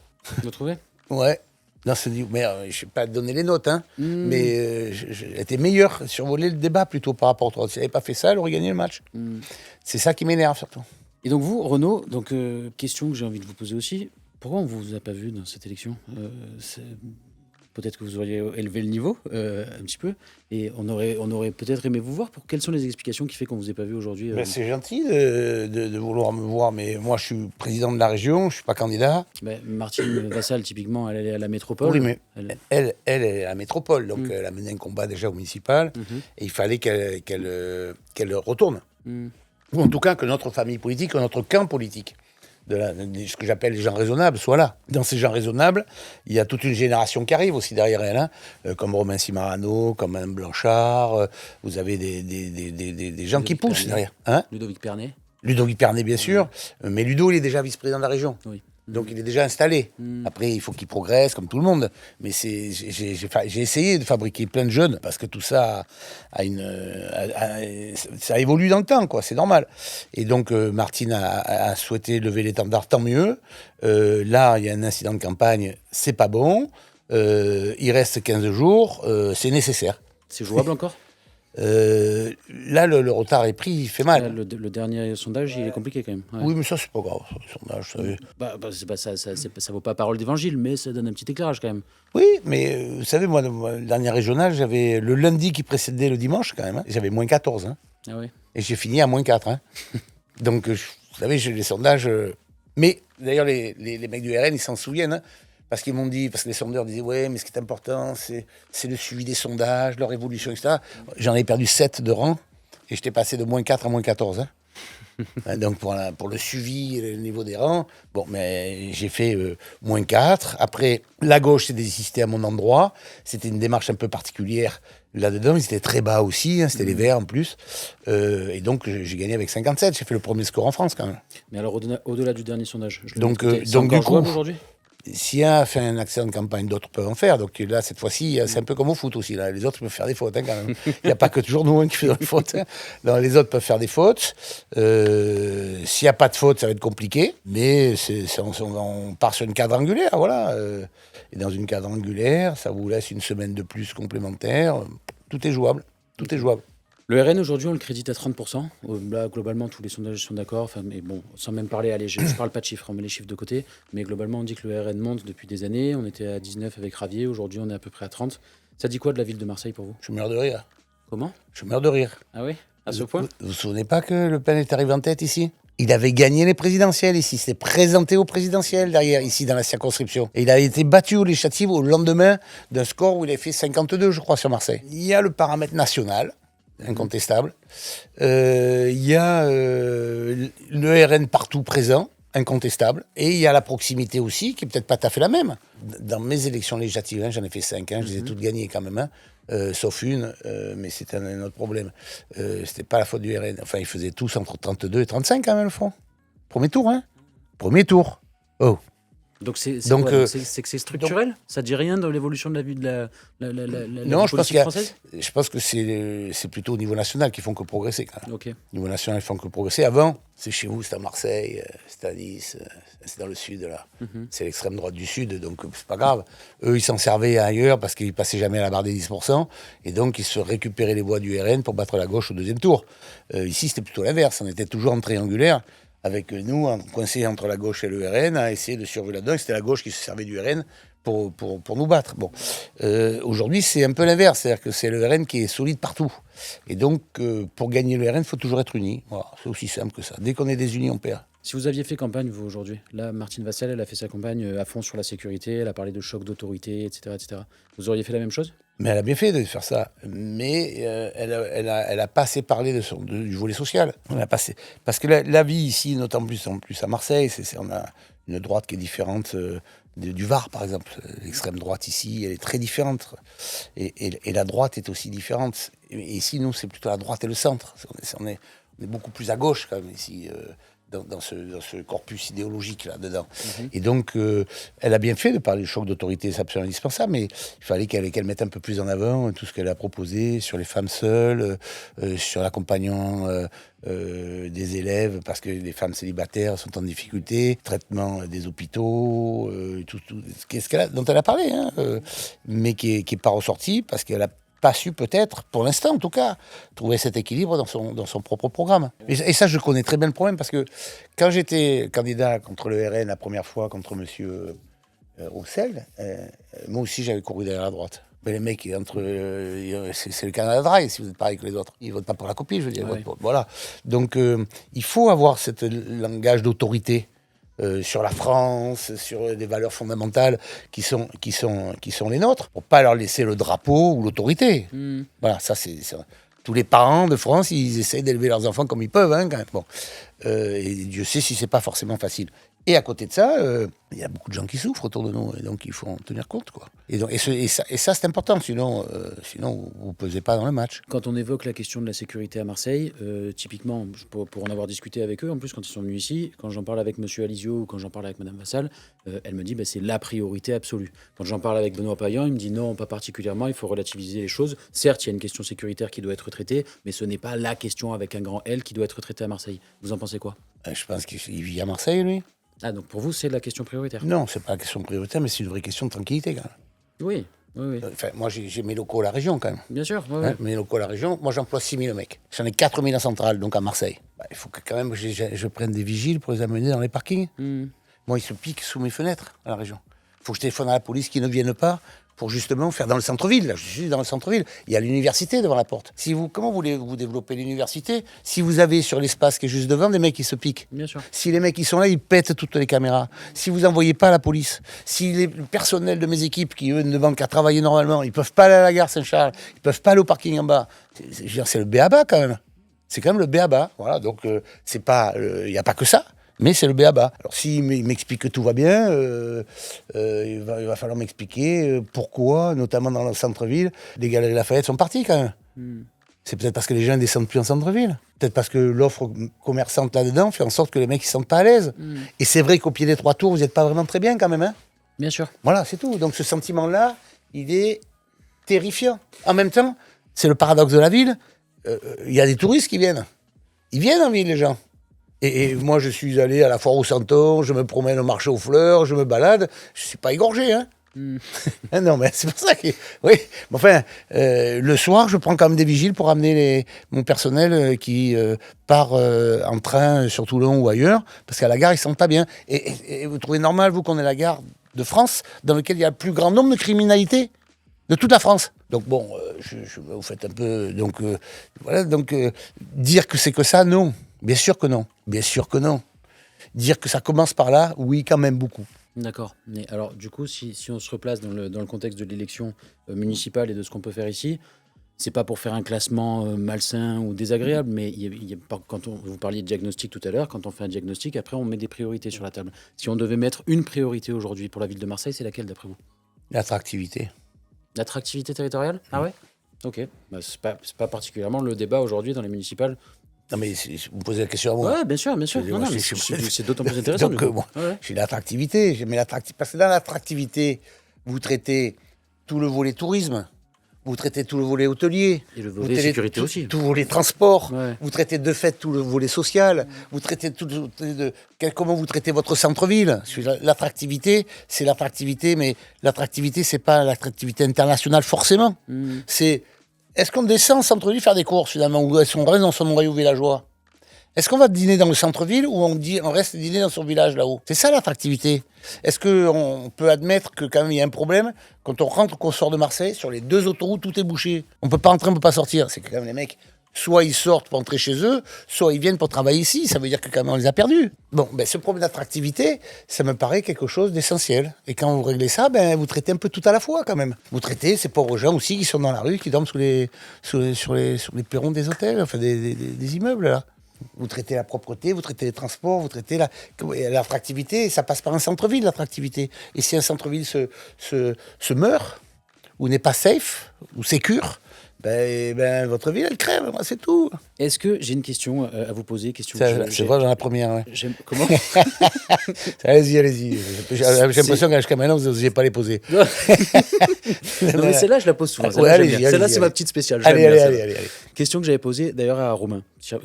Vous trouvez? Ouais. Dans ce niveau, mais je ne vais pas donner les notes, hein, mais elle était meilleure, survoler le débat plutôt par rapport à toi. Si elle n'avait pas fait ça, elle aurait gagné le match. C'est ça qui m'énerve surtout. Et donc vous, Renaud, question que j'ai envie de vous poser aussi, pourquoi on ne vous a pas vu dans cette élection? peut-être que vous auriez élevé le niveau un petit peu. Et on aurait peut-être aimé vous voir. Quelles sont les explications qui fait qu'on vous ait pas vu aujourd'hui Ben, c'est gentil de vouloir me voir, mais moi je suis président de la région, je ne suis pas candidat. Martine Vassal, typiquement, elle est à la métropole. Oui, mais elle est à la métropole, donc elle a mené un combat déjà au municipal, et il fallait qu'elle retourne. Ou en tout cas que notre famille politique, que notre camp politique, ce que j'appelle les gens raisonnables, soit là. Dans ces gens raisonnables, il y a toute une génération qui arrive aussi derrière elle, hein, comme Romain Simarano, comme Mme Blanchard, vous avez des gens qui poussent derrière. Hein, Ludovic Pernet. Ludovic Pernet, bien sûr, mais Ludo, il est déjà vice-président de la région. Oui. Donc il est déjà installé. Après, il faut qu'il progresse, comme tout le monde. Mais j'ai essayé de fabriquer plein de jeunes, parce que tout ça ça évolue dans le temps, quoi. C'est normal. Et donc Martine a souhaité lever l'étendard, tant mieux. Là, il y a un incident de campagne, c'est pas bon. Il reste 15 jours, c'est nécessaire. C'est jouable encore ? Là, le retard est pris, il fait mal. Là, le dernier sondage, il est compliqué quand même. Ouais. Oui, mais ça, c'est pas grave. Le sondage, vous savez. Ça vaut pas parole d'évangile, mais ça donne un petit éclairage quand même. Oui, mais vous savez, moi, le dernier régional, j'avais le lundi qui précédait le dimanche, quand même. Hein, j'avais moins 14. Hein, Ah oui. et j'ai fini à moins 4. Hein. Donc, vous savez, j'ai les sondages. Mais d'ailleurs, les mecs du RN, ils s'en souviennent. Hein, parce qu'ils m'ont dit, parce que les sondeurs disaient, ouais, mais ce qui est important, c'est le suivi des sondages, leur évolution, etc. J'en ai perdu 7 de rang, et j'étais passé de moins 4 à moins 14. Hein. Donc pour le suivi et le niveau des rangs, bon, mais j'ai fait moins 4. Après, la gauche s'est désistée à mon endroit. C'était une démarche un peu particulière là-dedans. Ils étaient très bas aussi, hein, c'était les Verts en plus. Et donc j'ai gagné avec 57. J'ai fait le premier score en France quand même. Mais alors au-delà du dernier sondage, donc du coup, aujourd'hui si un fait un accident de campagne, d'autres peuvent en faire. Donc là, cette fois-ci, c'est un peu comme au foot aussi. Là. Les autres peuvent faire des fautes, hein, quand même. Il n'y a pas que toujours nous qui faisons des fautes. Hein. Non, les autres peuvent faire des fautes. S'il n'y a pas de faute, ça va être compliqué. Mais on part sur une quadrangulaire, voilà. Et dans une quadrangulaire, ça vous laisse une semaine de plus complémentaire. Tout est jouable. Tout est jouable. Le RN, aujourd'hui, on le crédite à 30%. Là, globalement, tous les sondages sont d'accord. Enfin, mais bon, sans même parler, allez, je ne parle pas de chiffres, on met les chiffres de côté. Mais globalement, on dit que le RN monte depuis des années. On était à 19 avec Ravier. Aujourd'hui, on est à peu près à 30. Ça dit quoi de la ville de Marseille pour vous ? Je meurs de rire. Comment ? Je meurs de rire. Ah oui ? À ce point ? Vous vous souvenez pas que Le Pen est arrivé en tête ici ? Il avait gagné les présidentielles ici, il s'était présenté aux présidentielles derrière, ici dans la circonscription. Et il a été battu aux législatives au lendemain d'un score où il a fait 52, je crois, sur Marseille. Il y a le paramètre national, incontestable. Il y a le RN partout présent, incontestable. Et il y a la proximité aussi, qui est peut-être pas tout à fait la même. Dans mes élections législatives, hein, j'en ai fait 5, hein, je les ai toutes gagnées quand même. Hein. Sauf une, mais c'est un autre problème. C'était pas la faute du RN. Enfin, ils faisaient tous entre 32 et 35 quand même, le front. Premier tour, hein. Premier tour. Oh. Donc c'est que c'est structurel. Ça dit rien dans l'évolution de la vie de la non, vie politique française. Je pense que c'est plutôt au niveau national qu'ils font que progresser quand même. Okay. Au niveau national, ils font que progresser. Avant, c'est chez vous, c'est à Marseille, c'est à Nice, c'est dans le sud là. C'est l'extrême droite du sud, donc c'est pas grave. Eux, ils s'en servaient ailleurs parce qu'ils passaient jamais à la barre des 10%, et donc ils se récupéraient les voix du RN pour battre la gauche au deuxième tour. Ici, c'était plutôt l'inverse. On était toujours en triangulaire. Avec nous, coincés entre la gauche et le RN, à essayer de survivre là-dedans. C'était la gauche qui se servait du RN pour nous battre. Bon. Aujourd'hui, c'est un peu l'inverse. C'est-à-dire que c'est le RN qui est solide partout. Et donc, pour gagner le RN, il faut toujours être unis. Voilà, c'est aussi simple que ça. Dès qu'on est désunis, on perd. Si vous aviez fait campagne, vous, aujourd'hui, là, Martine Vassal, elle a fait sa campagne à fond sur la sécurité, elle a parlé de choc d'autorité, etc., etc. Vous auriez fait la même chose ? Mais elle a bien fait de faire ça. Mais elle a pas assez parlé du volet social. Elle a passé. Parce que la vie ici, notamment en plus à Marseille, on a une droite qui est différente du Var, par exemple. L'extrême droite ici, elle est très différente. Et la droite est aussi différente. Et ici, nous, c'est plutôt la droite et le centre. On est beaucoup plus à gauche, quand même, ici. Dans ce corpus idéologique là-dedans. Et donc, elle a bien fait de parler du choc d'autorité, c'est absolument indispensable, mais il fallait qu'elle mette un peu plus en avant tout ce qu'elle a proposé sur les femmes seules, sur l'accompagnement des élèves, parce que les femmes célibataires sont en difficulté, traitement des hôpitaux, dont elle a parlé, hein, mais qui est pas ressorti, parce qu'elle a pas su peut-être, pour l'instant en tout cas, trouver cet équilibre dans son propre programme. Et ça, je connais très bien le problème, parce que quand j'étais candidat contre le RN la première fois, contre monsieur Roussel, moi aussi j'avais couru derrière la droite. Mais les mecs, c'est le Canada Dry si vous êtes pareil que les autres. Ils votent pas pour la copie, je veux dire. Voilà. Donc il faut avoir ce langage d'autorité sur la France, sur des valeurs fondamentales qui sont les nôtres, pour pas leur laisser le drapeau ou l'autorité. Voilà, ça c'est tous les parents de France, ils essayent d'élever leurs enfants comme ils peuvent, hein, quand même. Bon. Et Dieu sait si c'est pas forcément facile. Et à côté de ça, il y a beaucoup de gens qui souffrent autour de nous, et donc il faut en tenir compte, quoi. Et ça c'est important, sinon vous pesez pas dans le match. Quand on évoque la question de la sécurité à Marseille, typiquement, pour en avoir discuté avec eux, en plus quand ils sont venus ici, quand j'en parle avec Monsieur Alizio ou quand j'en parle avec Madame Vassal, elle me dit c'est la priorité absolue. Quand j'en parle avec Benoît Payan, il me dit non, pas particulièrement, il faut relativiser les choses. Certes, il y a une question sécuritaire qui doit être traitée, mais ce n'est pas la question avec un grand L qui doit être traitée à Marseille. Vous en pensez quoi? Je pense qu'il vit à Marseille, lui. Ah, donc pour vous, c'est la question prioritaire? Non, c'est pas la question prioritaire, mais c'est une vraie question de tranquillité, quand même. Oui. Enfin, moi, j'ai mes locaux à la région, quand même. Bien sûr, Mes locaux à la région, moi, j'emploie 6 000 mecs. J'en ai 4 000 à Centrale, donc à Marseille. Il faut que, quand même, je prenne des vigiles pour les amener dans les parkings. Moi, ils se piquent sous mes fenêtres, à la région. Il faut que je téléphone à la police qu'ils ne viennent pas pour justement faire dans le centre-ville. Là, je suis dans le centre-ville. Il y a l'université devant la porte. Comment voulez-vous développer l'université si vous avez sur l'espace qui est juste devant des mecs qui se piquent? Bien sûr. Si les mecs qui sont là, ils pètent toutes les caméras. Si vous n'envoyez pas la police. Si le personnel de mes équipes qui, eux, ne demandent qu'à travailler normalement, ils ne peuvent pas aller à la gare Saint-Charles, ils ne peuvent pas aller au parking en bas. C'est le b.a.-ba quand même. C'est quand même le b.a.-ba. Voilà, donc c'est pas, il n'y a pas que ça. Mais c'est le b.a.-ba. Alors, s'il m'explique que tout va bien, il va falloir m'expliquer pourquoi, notamment dans le centre-ville, les Galeries Lafayette sont partis quand même. C'est peut-être parce que les gens ne descendent plus en centre-ville. Peut-être parce que l'offre commerçante là-dedans fait en sorte que les mecs ne se sentent pas à l'aise. Et c'est vrai qu'au pied des 3 tours, vous n'êtes pas vraiment très bien quand même. Hein. Bien sûr. Voilà, c'est tout. Donc ce sentiment-là, il est terrifiant. En même temps, c'est le paradoxe de la ville. Il y a des touristes qui viennent. Ils viennent en ville, les gens. Et moi, je suis allé à la foire au Santon, je me promène au marché aux fleurs, je me balade. Je ne suis pas égorgé, hein. Non, mais c'est pour ça que... Oui, mais enfin, le soir, je prends quand même des vigiles pour amener mon personnel qui part en train sur Toulon ou ailleurs, parce qu'à la gare, ils ne se sentent pas bien. Et vous trouvez normal, vous, qu'on ait la gare de France, dans laquelle il y a le plus grand nombre de criminalités de toute la France. Donc bon, vous faites un peu... Donc, voilà, donc dire que c'est que ça, non. Bien sûr que non. Bien sûr que non. Dire que ça commence par là, oui, quand même beaucoup. D'accord. Mais alors, du coup, si on se replace dans le contexte de l'élection municipale et de ce qu'on peut faire ici, c'est pas pour faire un classement malsain ou désagréable, mais vous parliez de diagnostic tout à l'heure, quand on fait un diagnostic, après on met des priorités sur la table. Si on devait mettre une priorité aujourd'hui pour la ville de Marseille, c'est laquelle d'après vous? L'attractivité. L'attractivité territoriale? Ah ouais? Ok. Bah, c'est pas particulièrement le débat aujourd'hui dans les municipales. Non, mais vous me posez la question à moi. Ouais, bien sûr. Non, mais c'est d'autant plus intéressant. Donc, j'ai l'attractivité. Parce que dans l'attractivité, vous traitez tout le volet tourisme, vous traitez tout le volet hôtelier. Et le volet sécurité aussi. Tout le volet transport. Ouais. Vous traitez de fait tout le volet social. Vous traitez comment vous traitez votre centre-ville. L'attractivité, c'est l'attractivité, mais l'attractivité, c'est pas l'attractivité internationale forcément. C'est... Est-ce qu'on descend en centre-ville faire des courses, finalement, ou est-ce qu'on reste dans son noyau villageois? Est-ce qu'on va dîner dans le centre-ville ou on reste dîner dans son village là-haut? C'est ça l'attractivité. Est-ce qu'on peut admettre que quand même il y a un problème quand on rentre, qu'on sort de Marseille, sur les 2 autoroutes, tout est bouché. On peut pas entrer, on peut pas sortir. C'est que quand même les mecs, soit ils sortent pour entrer chez eux, soit ils viennent pour travailler ici. Ça veut dire que quand même on les a perdus. Bon, ce problème d'attractivité, ça me paraît quelque chose d'essentiel. Et quand vous réglez ça, vous traitez un peu tout à la fois quand même. Vous traitez ces pauvres gens aussi qui sont dans la rue, qui dorment sur les perrons des hôtels, enfin des immeubles là. Vous traitez la propreté, vous traitez les transports, vous traitez l'attractivité. Ça passe par un centre-ville, l'attractivité. Et si un centre-ville se meurt, ou n'est pas safe, ou sécure, votre ville, elle crève, c'est tout. Est-ce que j'ai une question à vous poser? C'est vrai, dans la première. Ouais. Comment? Allez-y. J'ai l'impression qu'à jusqu'à maintenant, vous n'osiez pas les poser. Non, mais celle-là, je la pose souvent. Celle-là, c'est ma petite spéciale. Allez. Question que j'avais posée d'ailleurs à Romain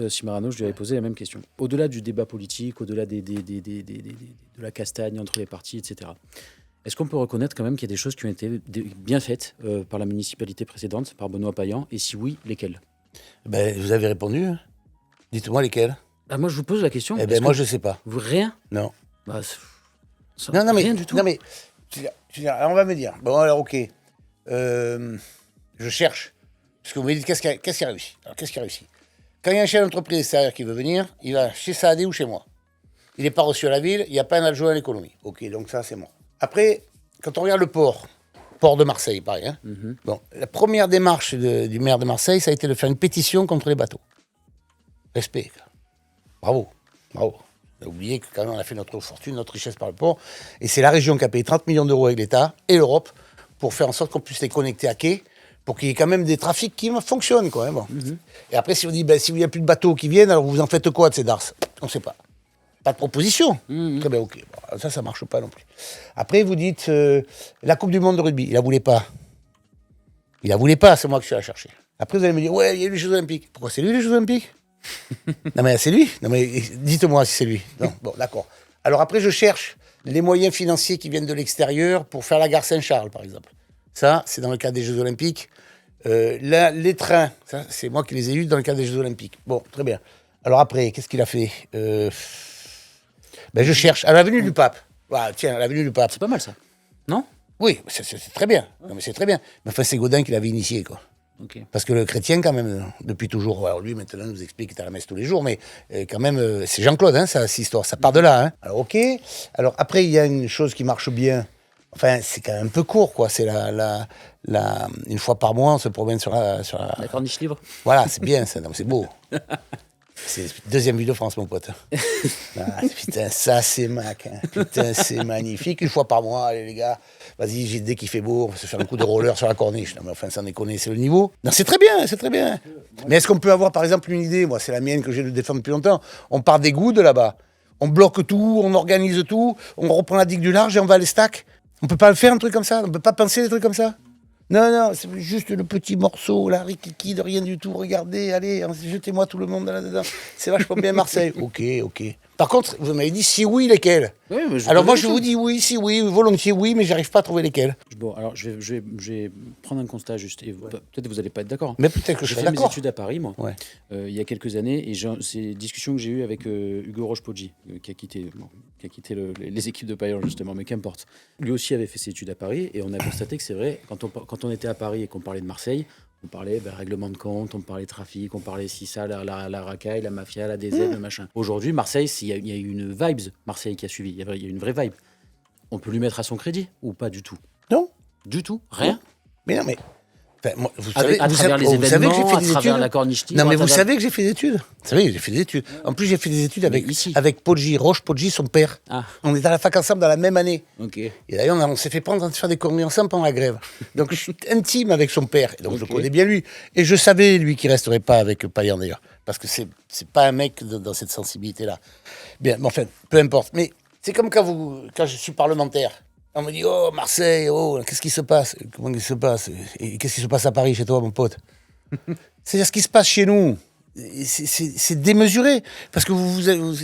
Cimarano, je lui avais posé la même question. Au-delà du débat politique, au-delà de la castagne entre les partis, etc., est-ce qu'on peut reconnaître quand même qu'il y a des choses qui ont été bien faites par la municipalité précédente, par Benoît Payan, et si oui, lesquelles? Vous avez répondu. Dites-moi lesquelles. Moi, je vous pose la question. Moi, je ne sais pas. Rien? Non. Non, Rien du tout. Non, mais Alors on va me dire, bon alors ok, je cherche. Parce que vous me dites, qu'est-ce qui a réussi? Alors qu'est-ce qui a réussi? Quand il y a un chef d'entreprise extérieur qui veut venir, il va chez Saadé ou chez moi. Il n'est pas reçu à la ville, il n'y a pas un adjoint à l'économie. Ok, donc ça c'est mort. Après, quand on regarde le port de Marseille, pareil. Hein. Bon, la première démarche du maire de Marseille, ça a été de faire une pétition contre les bateaux. Respect. Bravo. On a oublié que quand même on a fait notre fortune, notre richesse par le port. Et c'est la région qui a payé 30 millions d'euros avec l'État et l'Europe pour faire en sorte qu'on puisse les connecter à quai, pour qu'il y ait quand même des trafics qui fonctionnent. Quoi, hein, bon. Et après, si vous dites, s'il n'y a plus de bateaux qui viennent, alors vous en faites quoi de ces DARS? On ne sait pas. Pas de proposition. Très bien, ok. Bon, ça ne marche pas non plus. Après, vous dites, la Coupe du Monde de rugby, il ne la voulait pas. Il ne la voulait pas, c'est moi qui suis allé la chercher. Après, vous allez me dire, ouais, il y a eu les Jeux Olympiques. Pourquoi c'est lui les Jeux Olympiques? Non, mais c'est lui. Non, mais dites-moi si c'est lui. Non, bon, d'accord. Alors après, je cherche les moyens financiers qui viennent de l'extérieur pour faire la gare Saint-Charles, par exemple. Ça, c'est dans le cadre des Jeux Olympiques. Là, les trains, ça, c'est moi qui les ai eus dans le cadre des Jeux Olympiques. Bon, très bien. Alors après, qu'est-ce qu'il a fait? Je cherche. À l'avenue du Pape. Voilà, tiens, à l'avenue du Pape. C'est pas mal ça, non? Oui, c'est très bien. Non, mais c'est très bien. Mais enfin, c'est Gaudin qui l'avait initié, quoi. Okay. Parce que le chrétien, quand même, depuis toujours, alors lui, maintenant, nous explique qu'il est à la messe tous les jours, mais quand même, c'est Jean-Claude, hein, cette histoire. Ça part de là. Hein. Alors, ok. Alors, après, il y a une chose qui marche bien. Enfin, c'est quand même un peu court, quoi. C'est une fois par mois, on se promène sur la... La corniche libre. Voilà, c'est bien, ça. C'est beau. C'est la deuxième ville de France, mon pote. Ah, putain, ça, c'est mac. Hein. Putain, c'est magnifique. Une fois par mois, allez, les gars, vas-y, dès qu'il fait beau, on va se faire un coup de roller sur la corniche. Non, mais enfin, sans déconner, c'est le niveau. Non, c'est très bien, c'est très bien. Mais est-ce qu'on peut avoir, par exemple, une idée? Moi, c'est la mienne que j'ai de défendre depuis longtemps. On part des Goudes, là-bas. On bloque tout, on organise tout, on reprend la digue du large et on va à l'Estac. On peut pas le faire, un truc comme ça? On peut pas penser des trucs comme ça? Non, c'est juste le petit morceau, là, rikiki, de rien du tout. Regardez, allez, jetez-moi tout le monde là-dedans. C'est vachement bien Marseille. Ok. Par contre, vous m'avez dit si oui, lesquels? Oui, alors moi, je vous dis oui, si oui, volontiers oui, mais j'arrive pas à trouver lesquels. Bon, alors je vais prendre un constat juste. Et peut-être que vous n'allez pas être d'accord. Mais peut-être que je serai d'accord. J'ai fait mes études à Paris, moi, ouais. Il y a quelques années, et c'est une discussion que j'ai eue avec Hugo Roche-Poggi, qui a quitté les équipes de Payan, justement, mais qu'importe. Lui aussi avait fait ses études à Paris, et on a constaté que c'est vrai, quand on était à Paris et qu'on parlait de Marseille, on parlait règlement de compte, on parlait trafic, on parlait si ça, la racaille, la mafia, la DZ, le machin. Aujourd'hui, Marseille, il y a eu une vibe, Marseille qui a suivi. Il y a une vraie vibe. On peut lui mettre à son crédit ou pas du tout? Non. Du tout? Rien? Non. Mais non, mais... Enfin, moi, vous savez, à travers les événements, à travers la corniche libre. Non, mais vous savez que j'ai fait des études. Vous savez, j'ai fait des études. En plus, j'ai fait des études avec Poggi, Roche-Poggi, son père. Ah. On était à la fac ensemble dans la même année. Okay. Et d'ailleurs, on s'est fait prendre en train de faire des conneries ensemble pendant la grève. Donc, je suis intime avec son père. Et donc, je connais bien lui. Et je savais, lui, qu'il resterait pas avec Payan, d'ailleurs. Parce que c'est pas un mec dans cette sensibilité-là. Bien, mais enfin, peu importe. Mais c'est comme quand je suis parlementaire. On me dit, oh, Marseille, oh, qu'est-ce qui se passe? Comment il se passe? Et qu'est-ce qui se passe à Paris, chez toi, mon pote? C'est ce qui se passe chez nous. C'est démesuré. Parce que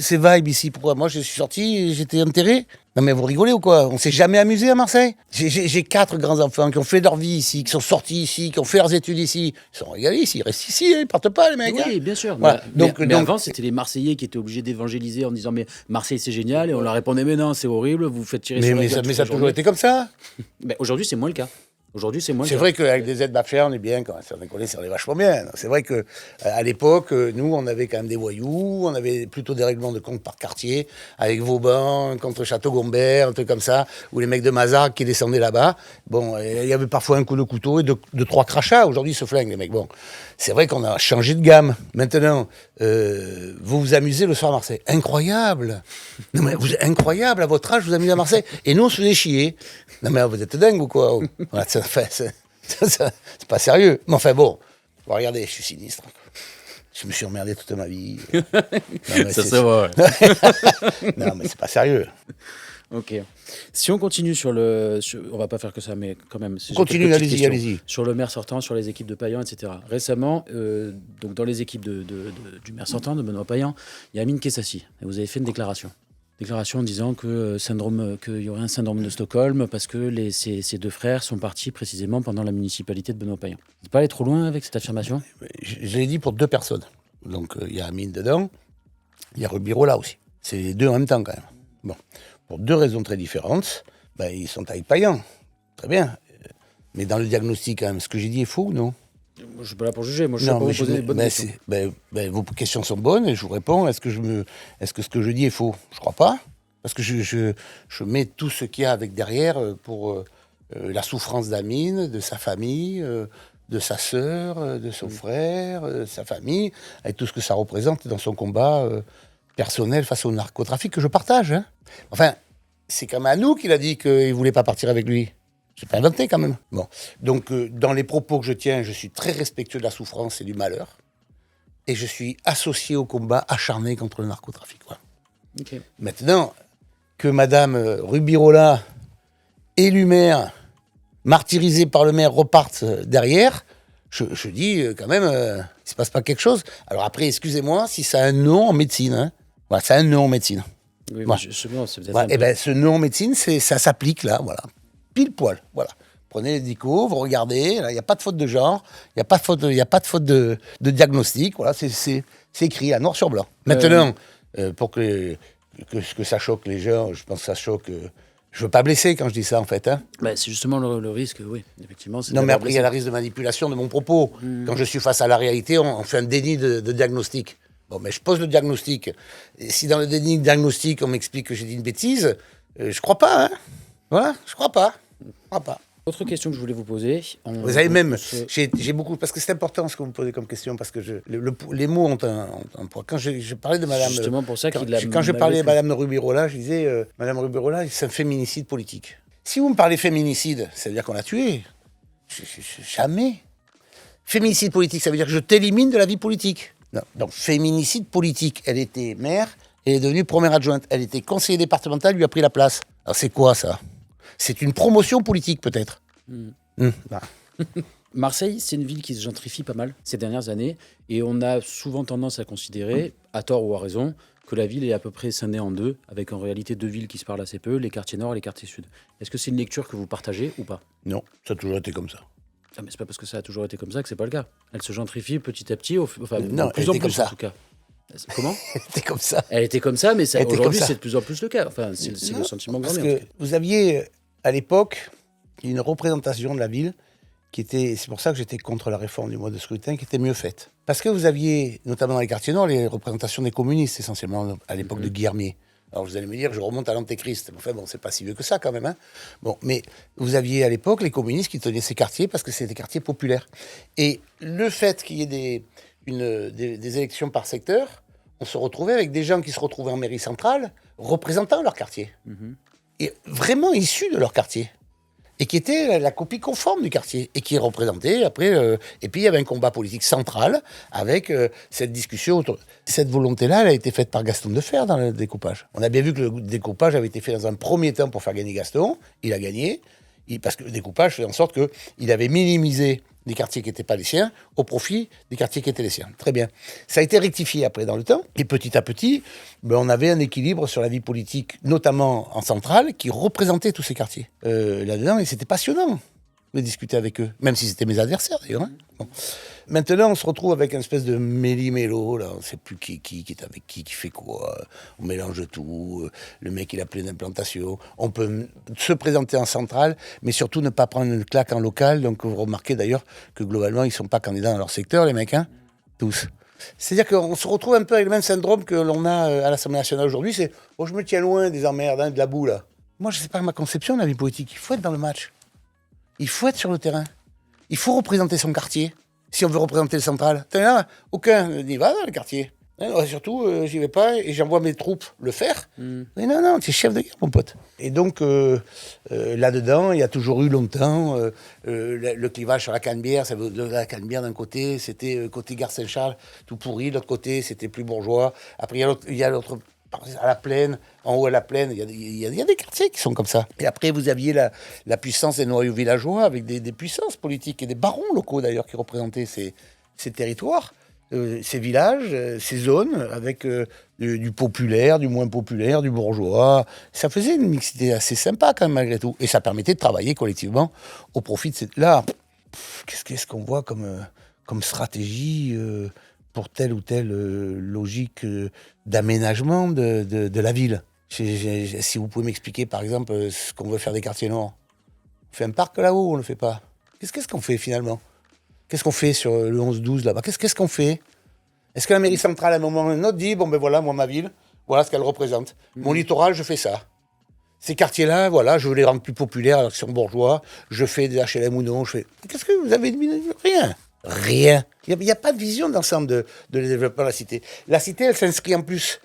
c'est vibe ici. Pourquoi? Moi, je suis sorti, j'étais enterré. Non, mais vous rigolez ou quoi? On s'est jamais amusé à Marseille? J'ai 4 grands-enfants qui ont fait leur vie ici, qui sont sortis ici, qui ont fait leurs études ici. Ils sont régalés ici, ils restent ici, ils partent pas, les mecs. Oui, hein. Bien sûr. Voilà. Mais avant, c'était les Marseillais qui étaient obligés d'évangéliser en disant, mais Marseille, c'est génial. Et on leur répondait, mais non, c'est horrible, vous vous faites tirer sur la gueule. Mais ça a toujours été comme ça. Aujourd'hui, c'est moins le cas. C'est vrai qu'avec des aides Baffer, on est bien, quand ça déconne, ça est vachement bien. C'est vrai qu'à l'époque, nous, on avait quand même des voyous, on avait plutôt des règlements de compte par quartier, avec Vauban, contre Château-Gombert, un truc comme ça, ou les mecs de Mazargues qui descendaient là-bas. Bon, il y avait parfois un coup de couteau et de 3 crachats. Aujourd'hui, ils se flinguent, les mecs. Bon, c'est vrai qu'on a changé de gamme. Maintenant, vous vous amusez le soir à Marseille. Incroyable! Non, mais vous êtes incroyable, à votre âge, vous amusez à Marseille. Et nous, on se faisait chier. Non, mais vous êtes dingue ou quoi? Voilà, c'est pas sérieux. Mais enfin bon, regardez, je suis sinistre. Je me suis emmerdé toute ma vie. Non, mais ça se voit. Non, mais c'est pas sérieux. Ok. Si on continue on va pas faire que ça, mais quand même. Continue, allez-y. Sur le maire sortant, sur les équipes de Payan, etc. Récemment, donc dans les équipes du maire sortant, de Benoît Payan, il y a Amine Kessassi. Et vous avez fait une déclaration en disant qu'il y aurait un syndrome de Stockholm parce que ces 2 frères sont partis précisément pendant la municipalité de Benoît Payan. Vous n'êtes pas allé trop loin avec cette affirmation? Je l'ai dit pour 2 personnes. Donc il y a Amine dedans, il y a Rubirola aussi. C'est les 2 en même temps quand même. Bon, pour 2 raisons très différentes. Ben, ils sont taille-paillants. Très bien. Mais dans le diagnostic, quand même, ce que j'ai dit est faux ou non? Moi, je suis pas là pour juger. Moi, je suis là Non, pour mais vous poser des bonnes questions. vos questions sont bonnes et je vous réponds. Est-ce que ce que je dis est faux? Je crois pas. Parce que je mets tout ce qu'il y a avec derrière pour la souffrance d'Amine, de sa famille, de sa sœur, de son frère, de sa famille, avec tout ce que ça représente dans son combat personnel face au narcotrafic que je partage. Hein. Enfin, c'est quand même à nous qu'il a dit qu'il voulait pas partir avec lui. C'est pas inventé quand même. Bon, donc dans les propos que je tiens, je suis très respectueux de la souffrance et du malheur, et je suis associé au combat acharné contre le narcotrafic. Voilà. Ok. Maintenant, que Madame Rubirola, élue maire, martyrisée par le maire, repartent derrière, je dis quand même, il se passe pas quelque chose. Alors après, excusez-moi, si ça a un nom en médecine, hein. Voilà, ça a un nom en médecine. Oui, Voilà. justement, c'est peut-être Voilà, et ben ce nom en médecine, ça s'applique là, voilà, pile poil, voilà. Prenez les dicos, vous regardez, il n'y a pas de faute de genre, il n'y a pas de faute, de diagnostic, voilà, c'est écrit à noir sur blanc. Maintenant, pour que ça choque les gens, je pense que ça choque. Je veux pas blesser quand je dis ça, en fait. Hein. Bah, c'est justement le risque, oui, effectivement. Non, mais après, il y a le risque de manipulation de mon propos. Quand je suis face à la réalité, on fait un déni de diagnostic. Bon, mais je pose le diagnostic. Et si dans le déni de diagnostic, on m'explique que j'ai dit une bêtise, je crois pas, hein. Voilà, je crois pas. Je crois pas. Autre question que je voulais vous poser. Vous avez même, j'ai beaucoup, parce que c'est important ce que vous me posez comme question, parce que les mots ont un poids. Quand je parlais de Madame, justement pour ça quand je parlais de Madame Rubirola, je disais, Madame Rubirola, c'est un féminicide politique. Si vous me parlez féminicide, ça veut dire qu'on l'a tué. Jamais. Féminicide politique, ça veut dire que je t'élimine de la vie politique. Non. Donc féminicide politique, elle était maire, elle est devenue première adjointe, elle était conseillère départementale, lui a pris la place. Alors c'est quoi ça? C'est une promotion politique, peut-être. Bah. Marseille, c'est une ville qui se gentrifie pas mal ces dernières années. Et on a souvent tendance à considérer, à tort ou à raison, que la ville est à peu près scindée en deux, avec en réalité deux villes qui se parlent assez peu, les quartiers nord et les quartiers sud. Est-ce que c'est une lecture que vous partagez ou pas? Non, ça a toujours été comme ça. Ah, mais c'est pas parce que ça a toujours été comme ça que c'est pas le cas. Elle se gentrifie petit à petit, enfin, Non, de plus elle en était comme plus en ça. tout cas. Comment? C'était comme ça. Elle était comme ça, mais Elle était aujourd'hui comme ça. c'est de plus en plus le cas. Enfin, c'est le sentiment Parce grand. que vous aviez, à l'époque, une représentation de la ville qui était, c'est pour ça que j'étais contre la réforme du mode de scrutin, qui était mieux faite. Parce que vous aviez, notamment dans les quartiers nord, les représentations des communistes, essentiellement, à l'époque de Guillermier. Alors vous allez me dire, je remonte à l'Antéchrist. Enfin bon, c'est pas si vieux que ça quand même. Hein. Bon, mais vous aviez à l'époque les communistes qui tenaient ces quartiers parce que c'était des quartiers populaires. Et le fait qu'il y ait des élections par secteur, on se retrouvait avec des gens qui se retrouvaient en mairie centrale, représentant leur quartier. Et vraiment issus de leur quartier. Et qui était la copie conforme du quartier. Et qui représentait après... et puis il y avait un combat politique central avec cette discussion autour... Cette volonté-là, elle a été faite par Gaston Defferre dans le découpage. On a bien vu que le découpage avait été fait dans un premier temps pour faire gagner Gaston. Il a gagné. Parce que le découpage fait en sorte qu'il avait minimisé des quartiers qui n'étaient pas les siens au profit des quartiers qui étaient les siens. Très bien. Ça a été rectifié après dans le temps. Et petit à petit, on avait un équilibre sur la vie politique, notamment en centrale, qui représentait tous ces quartiers. Là-dedans, et c'était passionnant de discuter avec eux, même si c'était mes adversaires d'ailleurs. Hein. Bon. Maintenant, on se retrouve avec une espèce de méli-mélo, là, on ne sait plus qui est avec qui fait quoi, on mélange tout, le mec il a plein d'implantations, on peut se présenter en centrale, mais surtout ne pas prendre une claque en local, donc vous remarquez d'ailleurs que globalement ils ne sont pas candidats dans leur secteur, les mecs, hein, tous. C'est-à-dire qu'on se retrouve un peu avec le même syndrome que l'on a à l'Assemblée nationale aujourd'hui, c'est « oh, je me tiens loin des emmerdes, hein, de la boue, là ». Moi, je ne sais pas ma conception de la vie politique, il faut être dans le match. Il faut être sur le terrain. Il faut représenter son quartier, si on veut représenter le central. Là, aucun n'y va dans le quartier. Surtout, j'y vais pas et j'envoie mes troupes le faire. Mais non, tu es chef de guerre, mon pote. Et donc, là-dedans, il y a toujours eu longtemps le clivage sur la Canebière. La Canebière, d'un côté, c'était côté Gare Saint-Charles, tout pourri. De l'autre côté, c'était plus bourgeois. Après, il y a l'autre... à la plaine, en haut à la plaine, il y a des quartiers qui sont comme ça. Et après, vous aviez la puissance des noyaux villageois, avec des puissances politiques, et des barons locaux d'ailleurs, qui représentaient ces territoires, ces villages, ces zones, avec du populaire, du moins populaire, du bourgeois. Ça faisait une mixité assez sympa quand même, malgré tout. Et ça permettait de travailler collectivement au profit de cette... Là, qu'est-ce qu'on voit comme stratégie pour telle ou telle logique d'aménagement de la ville. Si vous pouvez m'expliquer, par exemple, ce qu'on veut faire des quartiers nord. On fait un parc là-haut ou on ne le fait pas? Qu'est-ce qu'on fait finalement? Qu'est-ce qu'on fait sur le 11-12 là-bas? Qu'est-ce qu'on fait? Est-ce que la mairie centrale, à un moment ou à un autre, dit, bon ben voilà, moi, ma ville, voilà ce qu'elle représente. Mon littoral, je fais ça. Ces quartiers-là, voilà, je veux les rendre plus populaires alors qu'ils sont bourgeois. Je fais des HLM ou non. Qu'est-ce que vous avez dit? Rien. Rien. Il n'y a pas de vision d'ensemble de développement de la cité. La cité, elle s'inscrit en plus,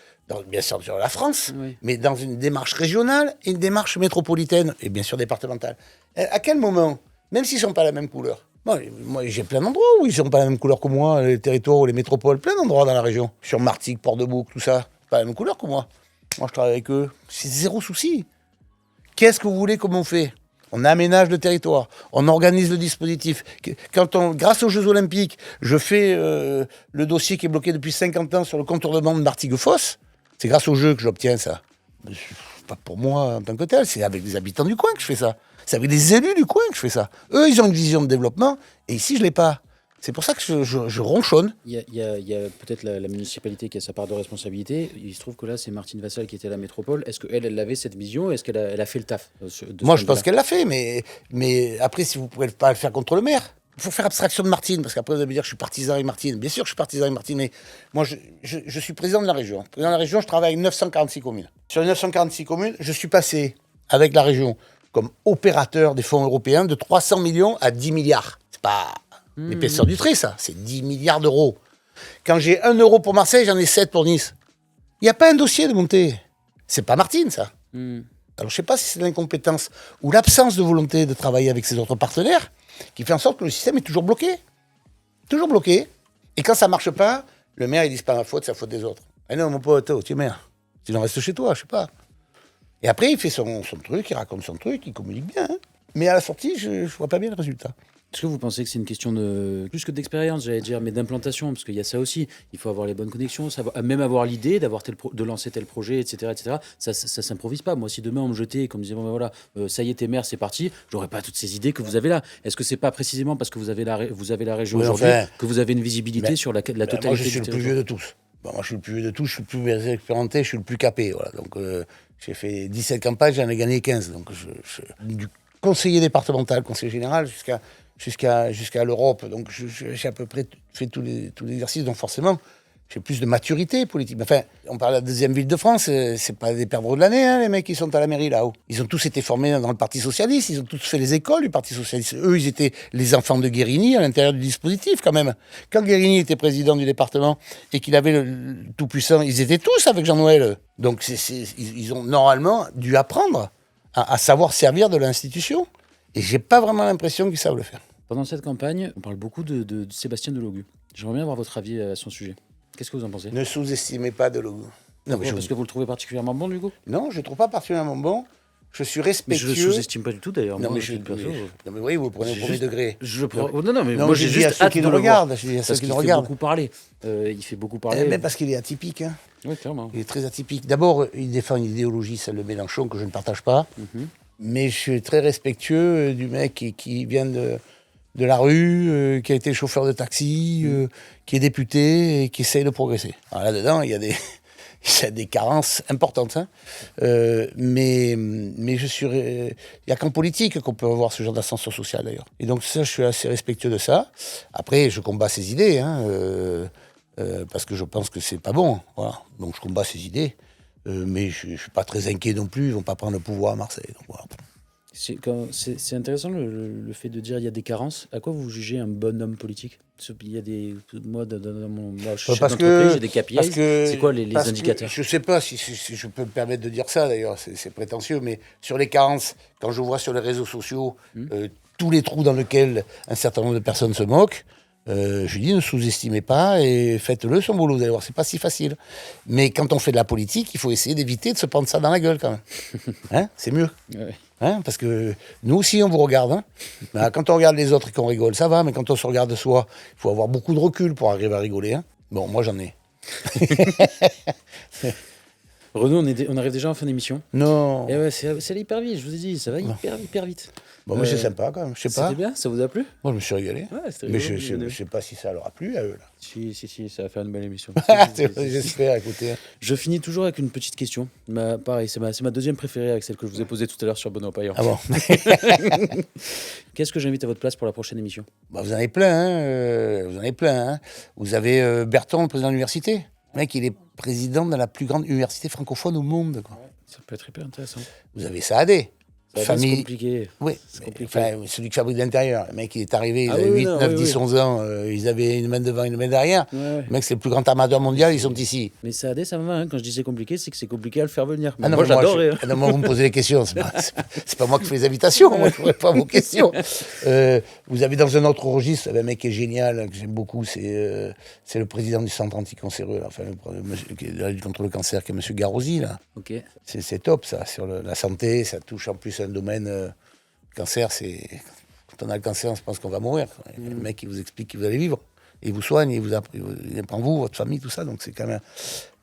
bien sûr, sur la France, mais dans une démarche régionale et une démarche métropolitaine et bien sûr départementale. À quel moment, même s'ils ne sont pas la même couleur, moi j'ai plein d'endroits où ils ne sont pas la même couleur que moi, les territoires ou les métropoles, plein d'endroits dans la région. Sur Martigues, Port-de-Bouc, tout ça, pas la même couleur que moi. Moi, je travaille avec eux. C'est zéro souci. Qu'est-ce que vous voulez, comment on fait? On aménage le territoire, on organise le dispositif. Grâce aux Jeux Olympiques, je fais le dossier qui est bloqué depuis 50 ans sur le contournement de Martigues-Fosse, c'est grâce aux Jeux que j'obtiens ça. Pas pour moi en tant que tel, c'est avec les habitants du coin que je fais ça. C'est avec les élus du coin que je fais ça. Eux, ils ont une vision de développement, et ici, je ne l'ai pas. C'est pour ça que je ronchonne. Il y a peut-être la municipalité qui a sa part de responsabilité. Il se trouve que là, c'est Martine Vassal qui était à la métropole. Est-ce qu'elle avait cette vision? Est-ce qu'elle a fait le taf Moi, je pense qu'elle l'a fait, mais après, si vous ne pouvez pas le faire contre le maire, il faut faire abstraction de Martine, parce qu'après, vous allez me dire que je suis partisan avec Martine. Bien sûr que je suis partisan avec Martine, mais moi, je suis président de la région. Président de la région, je travaille avec 946 communes. Sur les 946 communes, je suis passé avec la région comme opérateur des fonds européens de 300 millions à 10 milliards. C'est pas l'épaisseur du trait, ça. C'est 10 milliards d'euros. Quand j'ai 1 euro pour Marseille, j'en ai 7 pour Nice. Il n'y a pas un dossier de monter. C'est pas Martine, ça. Alors, je ne sais pas si c'est l'incompétence ou l'absence de volonté de travailler avec ses autres partenaires qui fait en sorte que le système est toujours bloqué. Toujours bloqué. Et quand ça ne marche pas, le maire, il dit c'est pas ma faute, c'est la faute des autres. Ah non, mon pote, tu es maire. Tu en restes chez toi, je sais pas. Et après, il fait son truc, il raconte son truc, il communique bien. Hein. Mais à la sortie, je ne vois pas bien le résultat. Est-ce que vous pensez que c'est une question de plus que d'expérience, j'allais dire, mais d'implantation, parce qu'il y a ça aussi. Il faut avoir les bonnes connexions, même avoir l'idée de lancer tel projet, etc. Ça s'improvise pas. Moi, si demain on me jetait, comme disait bon ben voilà, ça y est, t'es maire, c'est parti, j'aurais pas toutes ces idées que vous avez là. Est-ce que c'est pas précisément parce que vous avez la région aujourd'hui que vous avez une visibilité sur la totalité moi, je suis le plus vieux de tous. Moi, je suis le plus vieux de tous, je suis le plus expérimenté, je suis le plus capé. Voilà. Donc, j'ai fait 17 campagnes, j'en ai gagné 15. Donc, du conseiller départemental, conseiller général, jusqu'à l'Europe. Donc, j'ai à peu près fait tous les exercices. Donc, forcément, j'ai plus de maturité politique. Enfin, on parle de la deuxième ville de France, c'est pas des perdreaux de l'année, hein, les mecs qui sont à la mairie là-haut. Ils ont tous été formés dans le Parti Socialiste, ils ont tous fait les écoles du Parti Socialiste. Eux, ils étaient les enfants de Guérini à l'intérieur du dispositif, quand même. Quand Guérini était président du département et qu'il avait le tout-puissant, ils étaient tous avec Jean-Noël. Donc, ils ont normalement dû apprendre à savoir servir de l'institution. Et j'ai pas vraiment l'impression qu'ils savent le faire. Pendant cette campagne, on parle beaucoup de Sébastien Delogu. J'aimerais bien avoir votre avis à son sujet. Qu'est-ce que vous en pensez? Ne sous-estimez pas Delogu. Non, parce que vous le trouvez particulièrement bon, du coup? Non, je ne le trouve pas particulièrement bon. Je suis respectueux. Mais je ne le sous-estime pas du tout, d'ailleurs. Non, mais oui, vous le prenez au premier degré. Non, mais moi, j'ai juste hâte de le voir. Parce qu'il fait beaucoup parler. Il fait beaucoup parler. Même parce qu'il est atypique. Hein. Oui, clairement. Il est très atypique. D'abord, il défend une idéologie, celle de Mélenchon, que je ne partage pas. Mais je suis très respectueux du mec qui vient de la rue, qui a été chauffeur de taxi, qui est député et qui essaye de progresser. Alors là-dedans, il y a des carences importantes. Hein. Mais je suis... Il n'y a qu'en politique qu'on peut avoir ce genre d'ascension sociale, d'ailleurs. Et donc ça, je suis assez respectueux de ça. Après, je combats ses idées, hein, parce que je pense que c'est pas bon. Voilà. Donc je combats ses idées. Mais je ne suis pas très inquiet non plus, ils ne vont pas prendre le pouvoir à Marseille. Donc, voilà. C'est intéressant le fait de dire qu'il y a des carences. À quoi vous jugez un bon homme politique? Il y a des... Moi, je suis chef d'entreprise, j'ai des KPIs. C'est quoi les indicateurs? Je ne sais pas si je peux me permettre de dire ça, d'ailleurs, c'est prétentieux, mais sur les carences, quand je vois sur les réseaux sociaux tous les trous dans lesquels un certain nombre de personnes se moquent, je dis ne sous-estimez pas et faites-le son boulot, vous allez voir, c'est pas si facile. Mais quand on fait de la politique, il faut essayer d'éviter de se prendre ça dans la gueule quand même. Hein, c'est mieux. Ouais. Hein, parce que nous aussi on vous regarde. Hein. Ben, quand on regarde les autres et qu'on rigole, ça va, mais quand on se regarde soi, il faut avoir beaucoup de recul pour arriver à rigoler. Hein. Bon, moi j'en ai. Renaud, on arrive déjà en fin d'émission. Non. Et ouais, c'est allé hyper vite, je vous ai dit, ça va hyper vite. Bon, mais c'est sympa quand même, je sais pas. C'était bien, ça vous a plu? Moi, je me suis régalé. Ouais, c'était Mais rigolo. je sais pas si ça leur a plu à eux. Là. Si, ça va faire une belle émission. J'espère, écoutez. Je finis toujours avec une petite question. Pareil, c'est ma deuxième préférée avec celle que je vous ai posée tout à l'heure sur Benoît Payan. Ah bon. Qu'est-ce que j'invite à votre place pour la prochaine émission? Bah, vous en avez plein, hein. Vous en avez plein, hein. Vous avez Bertrand, le président de l'université. Le mec, il est président de la plus grande université francophone au monde. Quoi. Ça peut être hyper intéressant. Vous avez Saadé. C'est compliqué. Oui, C'est compliqué. enfin, celui qui fabrique l'intérieur. Le mec, il est arrivé, il Ah avait oui, 8, non, 9, oui, 10, oui. 11 ans. Ils avaient une main devant, une main derrière. Ouais. Le mec, c'est le plus grand armateur mondial, ils sont ici. Mais Saadé, ça me va. Hein. Quand je dis c'est compliqué, c'est que c'est compliqué à le faire venir. Ah non, moi, mais j'adorais. ah non, moi, vous me posez les questions. C'est pas moi qui fais les invitations. Moi, je ne pas vos questions. Vous avez dans un autre registre, un mec qui est génial, que j'aime beaucoup, c'est le président du centre anticancéreux, là, enfin, de la lutte contre le cancer, qui est M. Garosi. Là. Ok. C'est top, ça, sur la santé. Ça touche en plus un domaine. Cancer, c'est. Quand on a le cancer, on se pense qu'on va mourir. Le mec, il vous explique que vous allez vivre. Il vous soigne, il apprend vous, votre famille, tout ça. Donc c'est quand même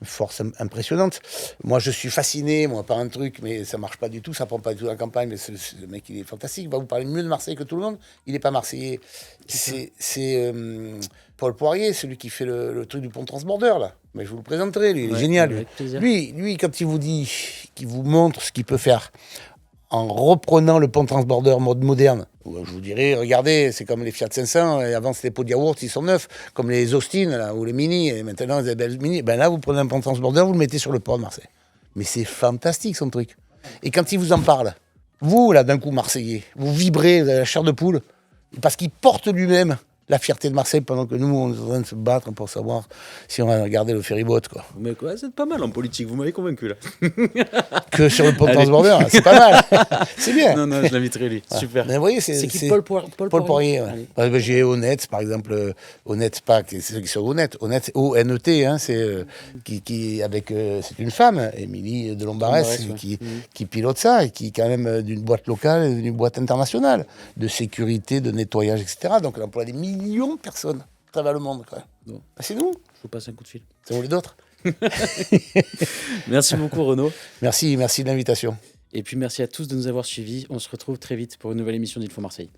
une force impressionnante. Moi, je suis fasciné, par un truc, mais ça marche pas du tout, ça prend pas du tout la campagne. Mais le mec, il est fantastique. Il va vous parler mieux de Marseille que tout le monde. Il n'est pas marseillais. C'est Paul Poirier, celui qui fait le truc du pont transborder, là. Mais je vous le présenterai, lui, il est génial. Avec plaisir. Lui, quand il vous dit, qu'il vous montre ce qu'il peut faire en reprenant le pont transborder mode moderne. Je vous dirais, regardez, c'est comme les Fiat 500, et avant c'était pots de yaourt, ils sont neufs, comme les Austin, là, ou les Mini, et maintenant les belles Mini. Ben là, vous prenez un pont transborder, vous le mettez sur le port de Marseille. Mais c'est fantastique, son truc. Et quand il vous en parle, vous, là, d'un coup, Marseillais, vous vibrez, vous avez la chair de poule, parce qu'il porte lui-même la fierté de Marseille, pendant que nous, on est en train de se battre pour savoir si on va regarder le ferryboat, quoi. Mais quoi, c'est pas mal en politique, vous m'avez convaincu là. Que sur le pont de transborder, c'est pas mal. C'est bien. Non, je l'inviterai lui. Super. Mais vous voyez, C'est qui Paul Poirier. Allez. Ouais. J'ai Honnête, par exemple. Honnête, pas, c'est ceux qui sont honnêtes. Honnête, O-N-E-T, hein, c'est c'est une femme, Émilie de Lombarès, Ouais. qui pilote ça, et qui est quand même d'une boîte locale, d'une boîte internationale, de sécurité, de nettoyage, etc. Donc elle emploie des millions de personnes à travers le monde. Quoi. Bon. Bah, c'est nous. Je vous passe un coup de fil. Ça vaut les d'autres. Merci beaucoup Renaud. Merci de l'invitation. Et puis merci à tous de nous avoir suivis. On se retrouve très vite pour une nouvelle émission d'Il faut Marseille.